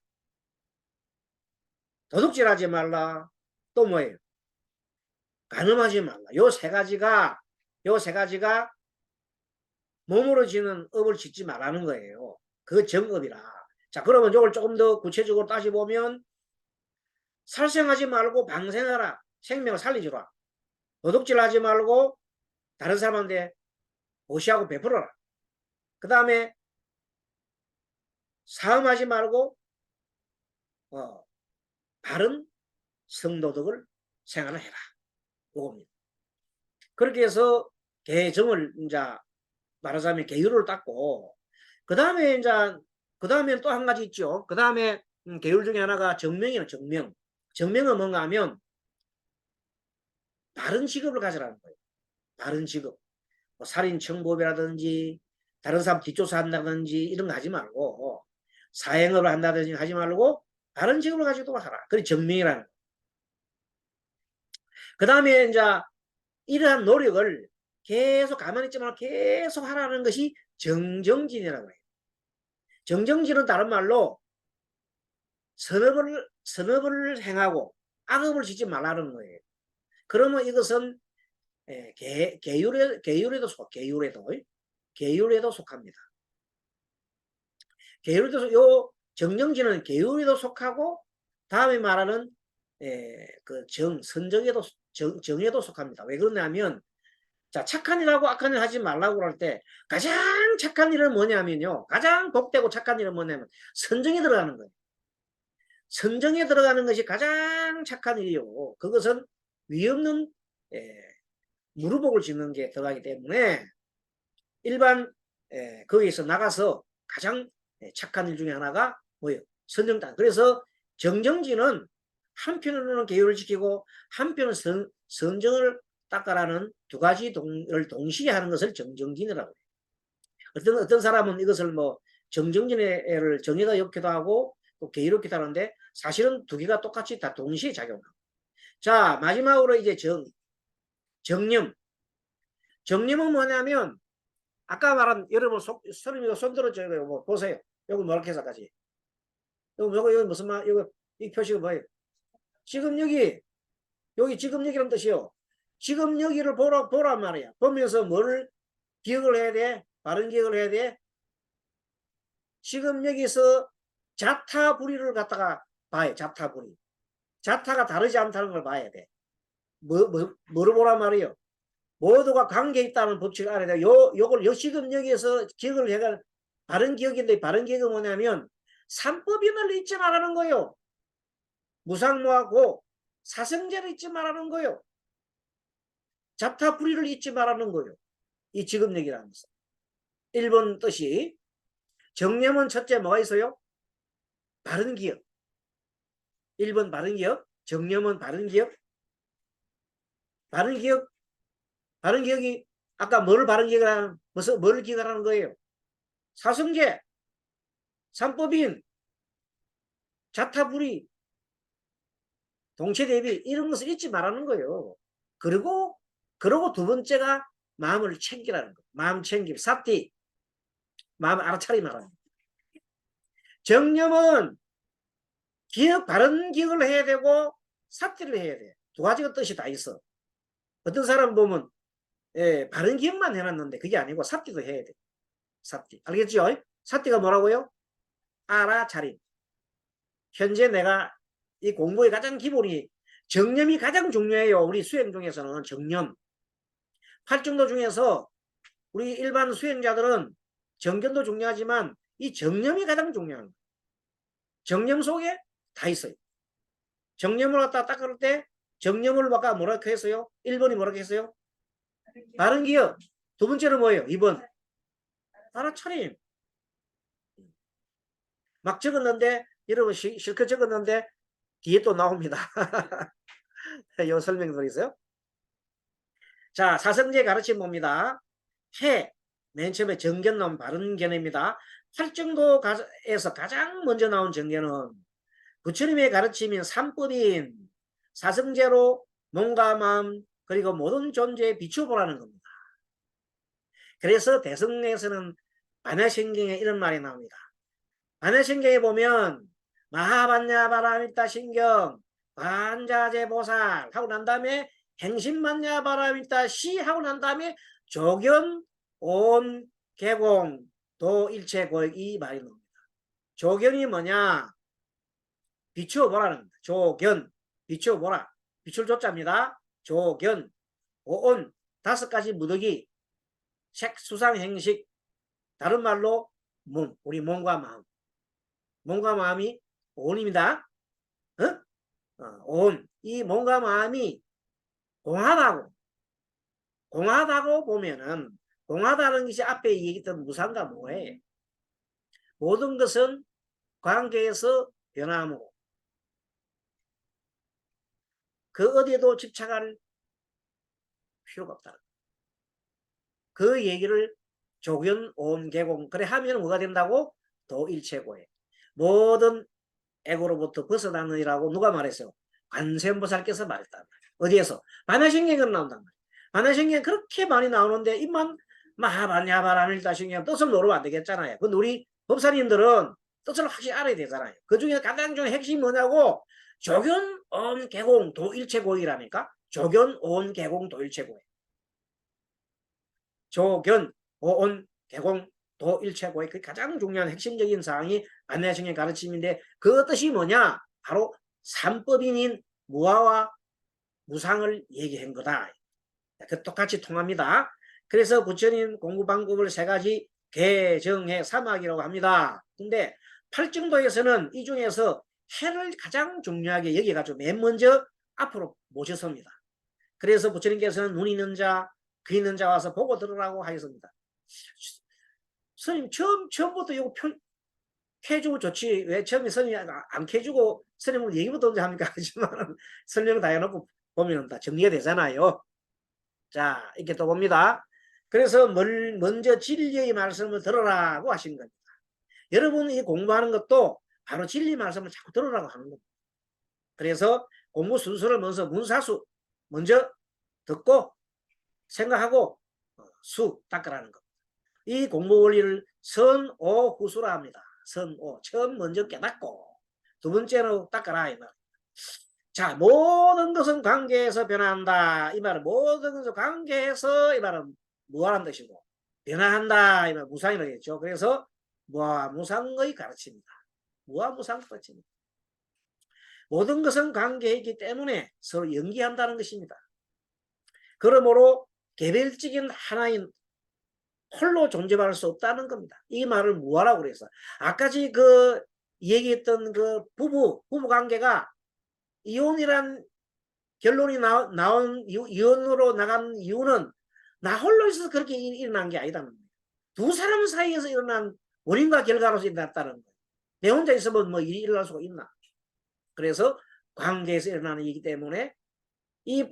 S1: 도둑질하지 말라. 또 뭐예요? 간음하지 말라. 요 세 가지가 몸으로 짓는 업을 짓지 말라는 거예요. 그 정업이라. 자, 그러면 이걸 조금 더 구체적으로 따져보면 살생하지 말고 방생하라. 생명을 살리지라. 도둑질하지 말고 다른 사람한테 보시하고 베풀어라. 그 다음에 사음하지 말고 바른 성도덕을 생활을 해라. 요겁니다. 그렇게 해서 계정을 이제 말하자면 계율을 닦고, 그 다음에 또 한 가지 있죠. 그 다음에 계율 중에 하나가 정명이에요. 정명은 뭔가 하면 바른 직업을 가져라는 거예요. 바른 직업. 뭐 살인 청법이라든지 다른 사람 뒷조사한다든지 이런 거 하지 말고, 사행업을 한다든지 하지 말고 바른 직업을 가지고 하라. 그게 정명이라는 거예요. 그 다음에 이제 이러한 노력을 계속 가만히 있지 말고 계속 하라는 것이 정정진이라고 해요. 정정진은 다른 말로 선업을 행하고 악업을 짓지 말라는 거예요. 그러면 이것은 계율에도 속합니다. 요 정정진은 계율에도 속하고, 다음에 말하는 그 선정에도 정에도 속합니다. 왜 그러냐면, 자, 착한 일하고 악한 일 하지 말라고 할 때 가장 착한 일은 뭐냐면요. 가장 복되고 착한 일은 뭐냐면 선정에 들어가는 거예요. 선정에 들어가는 것이 가장 착한 일이요. 그것은 위 없는 무르복을 짓는 게 들어가기 때문에 일반 거기에서 나가서 가장 착한 일 중에 하나가 뭐예요? 선정단. 그래서 정정진은 한편으로는 계율을 지키고 한편은 선정을 닦아라는 두 가지를 동시에 하는 것을 정정진이라고 해요. 어떤 사람은 이것을 뭐 정정진을 정의가 좋기도 하고 또 계율롭기도 하는데, 사실은 두 개가 똑같이 다 동시에 작용합니다. 자, 마지막으로 이제 정념. 정념은 뭐냐면 아까 말한, 여러분 선생님이 손 들어줘요. 뭐 보세요. 요거 뭐렇게 해서까지. 요거 무슨 말? 이 표시가 뭐예요? 지금 여기 지금 여기란 뜻이요. 지금 여기를 보란 말이야. 보면서 뭐를 기억을 해야 돼? 바른 기억을 해야 돼? 지금 여기서 자타불이를 갖다가 봐요. 자타불이. 자타가 다르지 않다는 걸 봐야 돼. 뭐를 보란 말이에요? 모두가 관계 있다는 법칙을 알아야 돼. 요걸 지금 여기에서 기억을 해가 바른 기억인데 바른 기억은 뭐냐면 삼법인을 잊지 말라는 거예요. 무상무하고 사성제를 잊지 말라는 거예요. 잡타불이를 잊지 말라는 거예요. 이 직업력이라는 것은. 1번 뜻이 정념은 첫째 뭐가 있어요? 바른 기억. 1번 바른 기억. 정념은 바른 기억. 바른 기억. 바른 기억이 아까 뭘 바른 기억을 하는, 뭘 기억하라는 거예요? 사성제, 삼법인, 자타불이, 동체대비 이런 것을 잊지 말라는 거예요. 그리고 두 번째가 마음을 챙기라는 거. 마음 챙김, 삽디. 마음 알아차림하라는 거. 정념은 기억, 바른 기억을 해야 되고 삽디를 해야 돼. 두 가지가 뜻이 다 있어. 어떤 사람 보면 바른 기억만 해놨는데 그게 아니고 삽디도 해야 돼. 삽디. 알겠죠? 삽디가 뭐라고요? 알아차림. 현재 내가 이 공부의 가장 기본이 정념이 가장 중요해요. 우리 수행 중에서는 정념. 팔정도 중에서 우리 일반 수행자들은 정견도 중요하지만 이 정념이 가장 중요한 거예요. 정념 속에 다 있어요. 정념을 갖다 딱 그럴 때 정념을 아까 뭐라고 했어요? 1번이 뭐라고 했어요? 바른 기억. 두 번째는 뭐예요? 2번. 알아차림. 막 적었는데 여러분 실컷 적었는데 뒤에 또 나옵니다. 요 설명도 있어요. 자, 사성제 가르침 봅니다. 해, 맨 처음에 정견 나온 바른 견해입니다. 팔정도에서 가장 먼저 나온 정견은 부처님의 가르침인 삼법인 사성제로 몸과 마음 그리고 모든 존재에 비춰보라는 겁니다. 그래서 대승에서는 반야신경에 이런 말이 나옵니다. 반야신경에 보면 마하반야바라밀타 신경 반자재보살 하고 난 다음에 행신반야바라밀타 시 하고 난 다음에 조견 온 개공 도 일체 고액 이 말이 나옵니다. 조견이 뭐냐? 비추어보라는 겁니다. 조견 비추어보라. 비출 조자입니다. 조견 오온 5가지 무더기 색수상 행식 다른 말로 몸 우리 몸과 마음 몸과 마음이 온입니다. 온. 이 몸과 마음이 공하다고 보면은 공하다는 것이 앞에 얘기했던 무상과 뭐예요? 모든 것은 관계에서 변화하고 그 어디에도 집착할 필요가 없다. 그 얘기를 조견 온 개공 그래 하면 뭐가 된다고? 도일체고에 모든 에고로부터 벗어나느니라고 누가 말했어요? 관세음보살께서 말했단 말이에요. 어디에서? 반야신경은 나온단 말이에요. 반야신경 그렇게 많이 나오는데 입만 마하반야바라밀다신경 뜻을 모르면 안 되겠잖아요. 근데 우리 법사님들은 뜻을 확실히 알아야 되잖아요. 그 중에 가장 중요한 핵심이 뭐냐고 조견 온 개공 도일체고이라니까 조견 온 개공 도일체고에 조견 온 개공 도일체고의 그 가장 중요한 핵심적인 사항이 반야신경 가르침인데 그 뜻이 뭐냐? 바로 삼법인인 무아와 무상을 얘기한 거다. 그 똑같이 통합니다. 그래서 부처님 공부 방법을 3가지 개정해 사막이라고 합니다. 근데 팔정도에서는 이 중에서 해를 가장 중요하게 여기가지고 맨 먼저 앞으로 모셨습니다. 그래서 부처님께서는 눈 있는 자, 귀 있는 자 와서 보고 들으라고 하셨습니다. 스님 처음부터 이거 캐주고 좋지 왜 처음에 스님이 안 캐주고 스님은 얘기부터 언제 합니까? 하지만 설명 다 해놓고 보면 다 정리가 되잖아요. 자 이렇게 또 봅니다. 그래서 먼저 진리의 말씀을 들으라고 하신 겁니다. 여러분이 공부하는 것도 바로 진리 말씀을 자꾸 들으라고 하는 겁니다. 그래서 공부 순서를 먼저 문사수 먼저 듣고 생각하고 수 닦으라는 겁니다. 이 공부 원리를 선오후수라 합니다. 선오 처음 먼저 깨닫고 두 번째로 닦아라 이 말. 자 모든 것은 관계에서 변화한다 이 말은 모든 것은 관계에서 이 말은 무한한 뜻이고 변화한다 이 말 무상이라고 했죠. 그래서 무한무상의 가르침입니다. 무한무상 가르침입니다. 모든 것은 관계이기 때문에 서로 연기한다는 것입니다. 그러므로 개별적인 하나인 홀로 존재할 수 없다는 겁니다. 이 말을 뭐하라고 그래서 아까지 그 얘기했던 그 부부 관계가 이혼이란 결론이 나온 이혼으로 나간 이유는 나 홀로 있어서 그렇게 일어난 게 아니다는 거예요. 두 사람 사이에서 일어난 원인과 결과로서 일어났다는 거예요. 내 혼자 있으면 뭐 일이 일어날 수가 있나. 그래서 관계에서 일어나는 일이기 때문에 이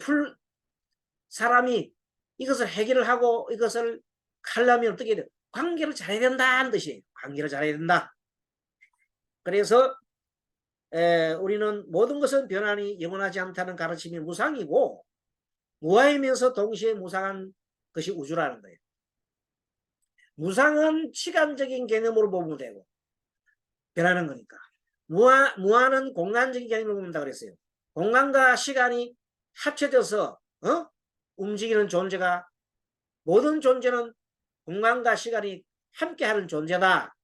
S1: 사람이 이것을 해결을 하고 이것을 하려면 어떻게 돼요? 관계를 잘해야 된다는 뜻이에요. 관계를 잘해야 된다. 그래서 우리는 모든 것은 변환이 영원하지 않다는 가르침이 무상이고 무아이면서 동시에 무상한 것이 우주라는 거예요. 무상은 시간적인 개념으로 보면 되고 변하는 거니까. 무한은 공간적인 개념으로 본다 그랬어요. 공간과 시간이 합쳐져서 움직이는 존재가 모든 존재는 공간과 시간이 함께하는 존재다.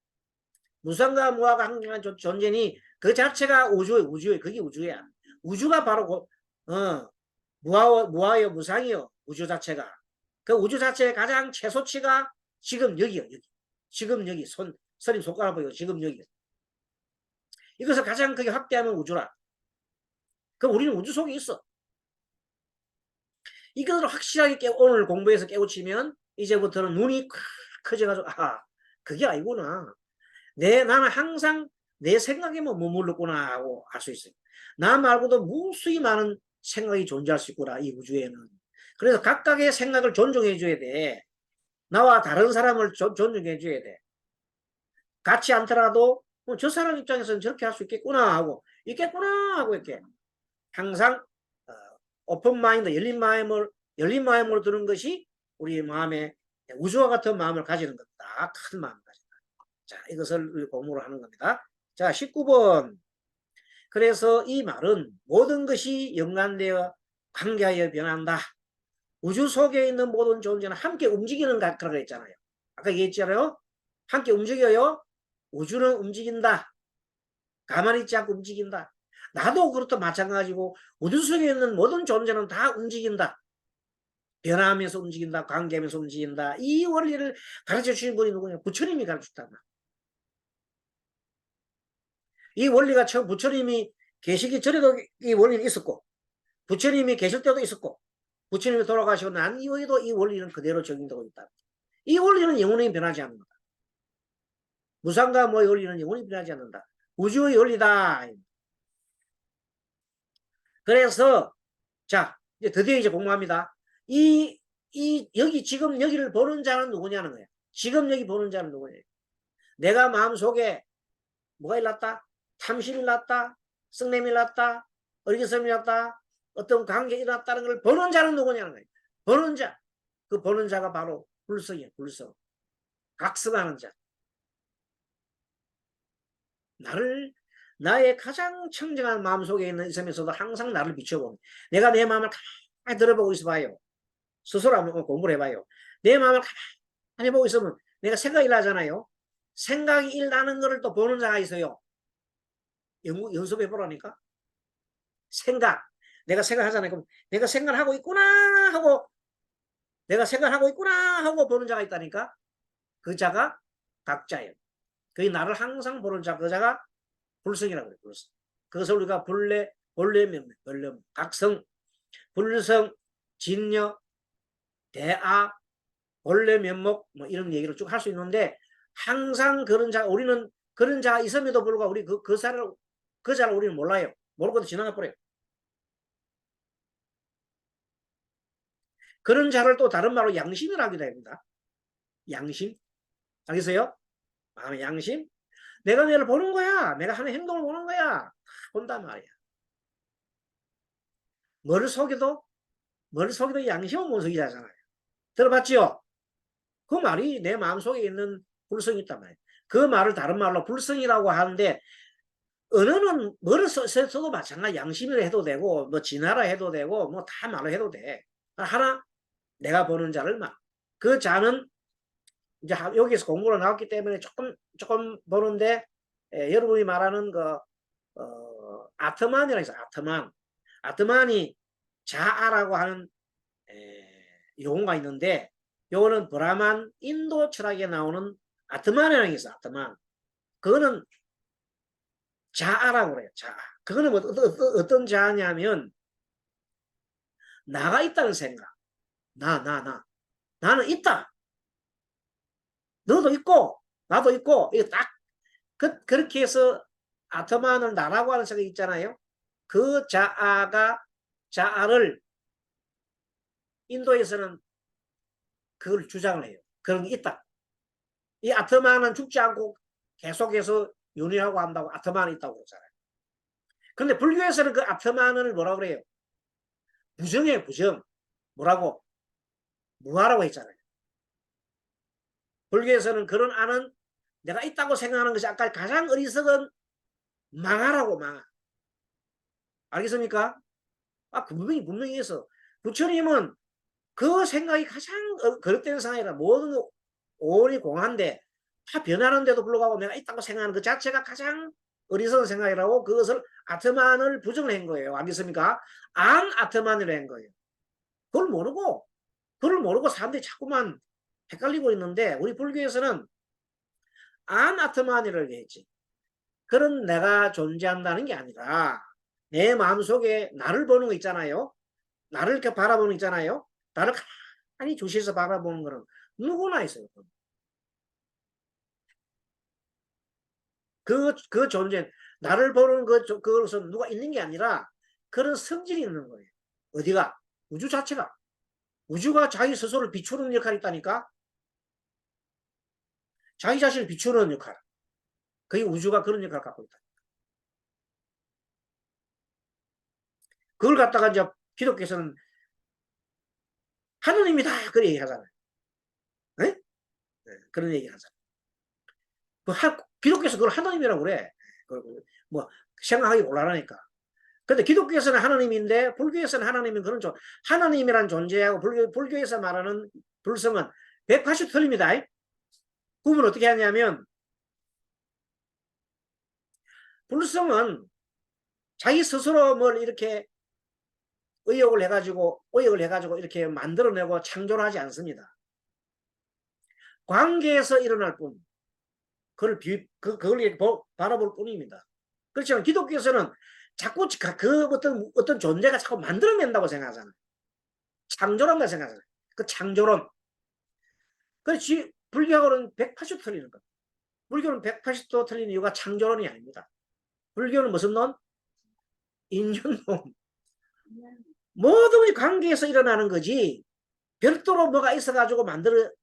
S1: 무상과 무아가 함께하는 존재니 그 자체가 우주예요. 그게 우주야. 우주가 바로 무아요 무상이요. 우주 자체가. 그 우주 자체의 가장 최소치가 지금 여기요. 여기. 지금 여기 선임 손가락 보이고 지금 여기. 이것을 가장 크게 확대하면 우주라. 그 우리는 우주 속에 있어. 이것을 확실하게 오늘 공부해서 깨우치면 이제부터는 눈이 커져가지고 그게 아니구나. 나는 항상 내 생각에만 머물렀구나 하고 알 수 있어요. 나 말고도 무수히 많은 생각이 존재할 수 있구나 이 우주에는. 그래서 각각의 생각을 존중해 줘야 돼. 나와 다른 사람을 존중해 줘야 돼. 같지 않더라도 저 사람 입장에서는 저렇게 할 수 있겠구나 하고 이렇게 항상 오픈 마인드 열린 마음으로 두는 것이 우리 마음에 우주와 같은 마음을 가지는 겁니다. 큰 마음을 가진다. 자, 이것을 공부를 하는 겁니다. 자, 19번. 그래서 이 말은 모든 것이 연관되어 관계하여 변한다. 우주 속에 있는 모든 존재는 함께 움직이는 거라고 했잖아요. 아까 얘기했잖아요. 함께 움직여요. 우주는 움직인다. 가만히 있지 않고 움직인다. 나도 그렇다 마찬가지고 우주 속에 있는 모든 존재는 다 움직인다. 변화하면서 움직인다. 관계하면서 움직인다. 이 원리를 가르쳐 주신 분이 누구냐? 부처님이 가르쳤다. 이 원리가 처음 부처님이 계시기 전에도 이 원리는 있었고 부처님이 계실 때도 있었고 부처님이 돌아가시고 난 이후에도 이 원리는 그대로 적용되고 있다. 이 원리는 영원히 변하지 않는다. 무상과 무의 원리는 영원히 변하지 않는다. 우주의 원리다. 그래서 자 이제 드디어 이제 공부합니다. 여기 지금 여기를 보는 자는 누구냐는 거예요. 지금 여기 보는 자는 누구냐. 내가 마음속에 뭐가 일났다? 탐심이 일났다? 성냄이 일났다? 어리석음이 일났다? 어떤 관계가 일어났다는 걸 보는 자는 누구냐는 거예요. 보는 자. 그 보는 자가 바로 불성이에요. 불성. 각성하는 자. 나의 가장 청정한 마음속에 있는 있으면서도 항상 나를 비춰보는. 내가 내 마음을 가만히 들어보고 있어봐요. 스스로 한번 공부를 해봐요. 내 마음을 가만히 보고 있으면 내가 생각이 나잖아요. 생각이 일나는 것을 또 보는 자가 있어요. 연습해보라니까. 내가 생각하잖아요. 그럼 내가 생각하고 있구나 하고 내가 생각하고 있구나 하고 보는 자가 있다니까. 그 자가 각자예요. 그게 나를 항상 보는 자, 그 자가 불성이라고 해요. 불성. 그것을 우리가 본래 각성, 불성, 진여, 대아, 본래 면목 뭐 이런 얘기를 쭉 할 수 있는데 항상 그런 자 우리는 그런 자가 있음에도 불구하고 우리 그 자를 우리는 몰라요. 모르고도 지나가 버려요. 그런 자를 또 다른 말로 양심이라고 하기도 합니다. 양심. 알겠어요? 양심. 내가 너를 보는 거야. 내가 하는 행동을 보는 거야. 본단 말이야. 머릿속에도 양심은 못 속이잖아요. 들어봤죠? 그 말이 내 마음속에 있는 불성이 있단 말이에요. 그 말을 다른 말로 불성이라고 하는데 언어는 뭐를 써도 마찬가지. 양심이라 해도 되고 뭐 진화라 해도 되고 뭐 다 말로 해도 돼. 하나 내가 보는 자를 말. 그 자는 이제 여기서 공부로 나왔기 때문에 조금 보는데 여러분이 말하는 그 아트만이라고 해서 아트만이 자아라고 하는 용어가 있는데 요거는 브라만 인도 철학에 나오는 아트만이라는 게 있어. 아트만. 그거는 자아라고 그래요. 자아. 그거는 어떤 자아냐면 나가 있다는 생각. 나. 나는 있다. 너도 있고 나도 있고 이거 딱 그렇게 해서 아트만을 나라고 하는 생각이 있잖아요. 그 자아를 인도에서는 그걸 주장을 해요. 그런 게 있다. 이 아트만은 죽지 않고 계속해서 윤회하고 한다고 아트만이 있다고 그러잖아요. 근데 불교에서는 그 아트만을 뭐라고 그래요? 부정이에요, 부정. 뭐라고? 무하라고 했잖아요. 불교에서는 그런 안은 내가 있다고 생각하는 것이 아까 가장 어리석은 망하라고 망하. 알겠습니까? 분명히 해서 부처님은 그 생각이 가장 거듭된 상황이라 모든 오온이 공한데 다 변하는데도 불구하고 내가 있다고 생각하는 그 자체가 가장 어리석은 생각이라고 그것을 아트만을 부정을 한 거예요. 알겠습니까? 안 아트만을 한 거예요. 그걸 모르고 사람들이 자꾸만 헷갈리고 있는데 우리 불교에서는 안 아트만이라고 했지. 그런 내가 존재한다는 게 아니라 내 마음속에 나를 보는 거 있잖아요. 나를 이렇게 바라보는 거 있잖아요. 나를 가만히 주시해서 바라보는 거는 누구나 있어요. 그 존재, 나를 보는 그것은 누가 있는 게 아니라 그런 성질이 있는 거예요. 어디가? 우주 자체가. 우주가 자기 스스로를 비추는 역할이 있다니까? 자기 자신을 비추는 역할. 그게 우주가 그런 역할을 갖고 있다. 그걸 갖다가 이제 기독교에서는 하느님이다. 그런 얘기 하잖아요. 네? 네, 그런 얘기 하잖아요. 기독교에서 그걸 하느님이라고 그래. 뭐, 생각하기 곤란하니까. 근데 기독교에서는 하나님인데 불교에서는 하나님은 그런 하나님이란 존재하고 불교에서 말하는 불성은 180 틀립니다. 구분 어떻게 하냐면 불성은 자기 스스로 뭘 이렇게 의욕을 해가지고 이렇게 만들어내고 창조를 하지 않습니다. 관계에서 일어날 뿐. 그걸 바라볼 뿐입니다. 그렇지만 기독교에서는 자꾸 그 어떤 존재가 자꾸 만들어낸다고 생각하잖아요. 창조란다 생각하잖아요. 그 창조론. 그렇지 불교하고는 180도 틀리는 거. 불교는 180도 틀리는 이유가 창조론이 아닙니다. 불교는 무슨 론? 인륜론. 모든 관계에서 일어나는 거지. 별도로 뭐가 있어가지고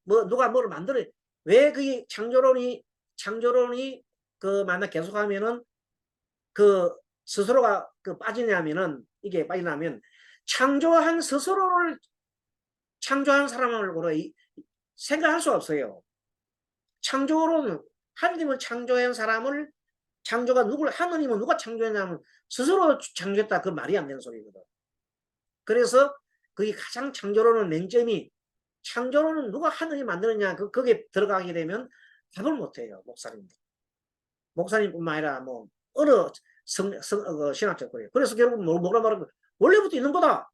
S1: 누가 뭐를 만들어. 왜 그게 창조론이 만나 계속하면은 그 스스로가 빠지냐면은 이게 빠지냐면 창조한 사람으로 생각할 수 없어요. 창조론 하느님을 창조한 사람을 하느님은 누가 창조했냐면 스스로 창조했다. 그 말이 안 되는 소리거든. 그래서 그게 가장 창조론은 맹점이 창조론은 누가 하느님 만들었냐 거기에 들어가게 되면 답을 못해요. 목사님뿐만 아니라 뭐 어느 신학적 거예요. 그래서 결국 뭐라 말하면 원래부터 있는 거다.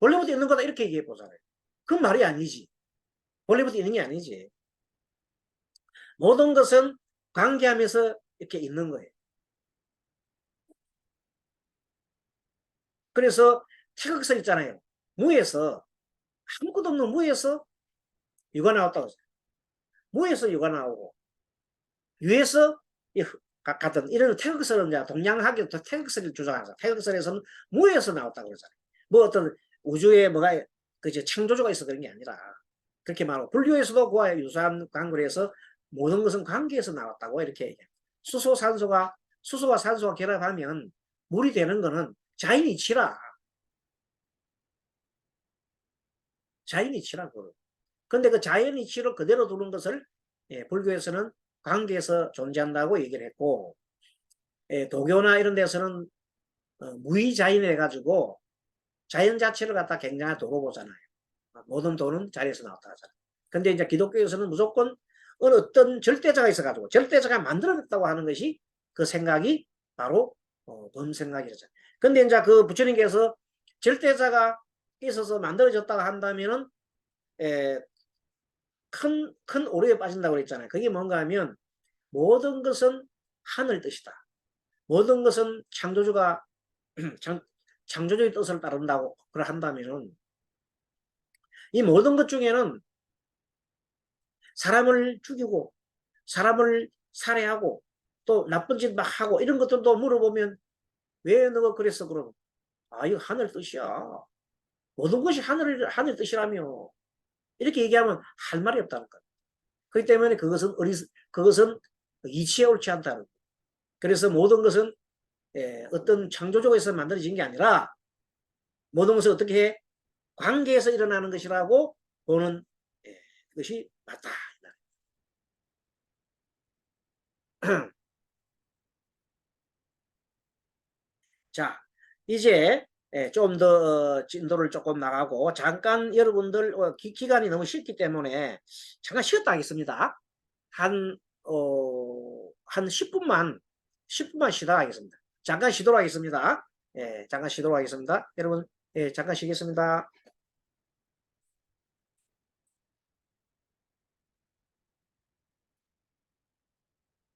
S1: 원래부터 있는 거다 이렇게 얘기해 보잖아요. 그 말이 아니지. 원래부터 있는 게 아니지. 모든 것은 관계하면서 이렇게 있는 거예요. 그래서 태극설 있잖아요. 무에서 아무것도 없는 무에서 유가 나왔다고 했어요. 무에서 유가 나오고 유에서 같은 이런 태극설은 이제 동양학교 태극설을 주장하죠. 태극설에서는 무에서 나왔다고 그러잖아요. 뭐 어떤 우주에 뭐가 창조주가 있어 그런 게 아니라 그렇게 말하고 불교에서도 그와 유사한 관계를 해서 모든 것은 관계에서 나왔다고 이렇게 얘기해요. 수소와 산소가 결합하면 물이 되는 거는 자연이치라. 자연이치라고. 근데 그 자연이치로 그대로 두는 것을 불교에서는 관계에서 존재한다고 얘기를 했고 도교나 이런 데서는 무의자연을 해가지고 자연 자체를 갖다 굉장히 도로 보잖아요. 모든 도는 자리에서 나왔다 하잖아요. 근데 이제 기독교에서는 무조건 어떤 절대자가 있어가지고 절대자가 만들어냈다고 하는 것이 그 생각이 바로 범생각이죠. 근데 이제 그 부처님께서 절대자가 있어서 만들어졌다고 한다면은 큰 오류에 빠진다고 그랬잖아요. 그게 뭔가 하면 모든 것은 하늘 뜻이다. 모든 것은 창조주가 창조주의 뜻을 따른다고 그걸 한다면은 이 모든 것 중에는 사람을 죽이고 사람을 살해하고 또 나쁜 짓 막 하고 이런 것들도 물어보면 왜 너가 그랬어? 그러면 아 이거 하늘 뜻이야. 모든 것이 하늘 뜻이라며 이렇게 얘기하면 할 말이 없다는 거예요. 그렇기 때문에 그것은 이치에 옳지 않다는 거예요. 그래서 모든 것은 어떤 창조적에서 만들어진 게 아니라 모든 것을 어떻게 해? 관계에서 일어나는 것이라고 보는 것이 맞다. 자, 이제 좀 더 진도를 조금 나가고 잠깐 여러분들 기간이 너무 쉽기 때문에 잠깐 쉬었다 하겠습니다. 한, 한 10분만 쉬다 하겠습니다. 잠깐 쉬도록 하겠습니다. 잠깐 쉬도록 하겠습니다. 여러분, 잠깐 쉬겠습니다.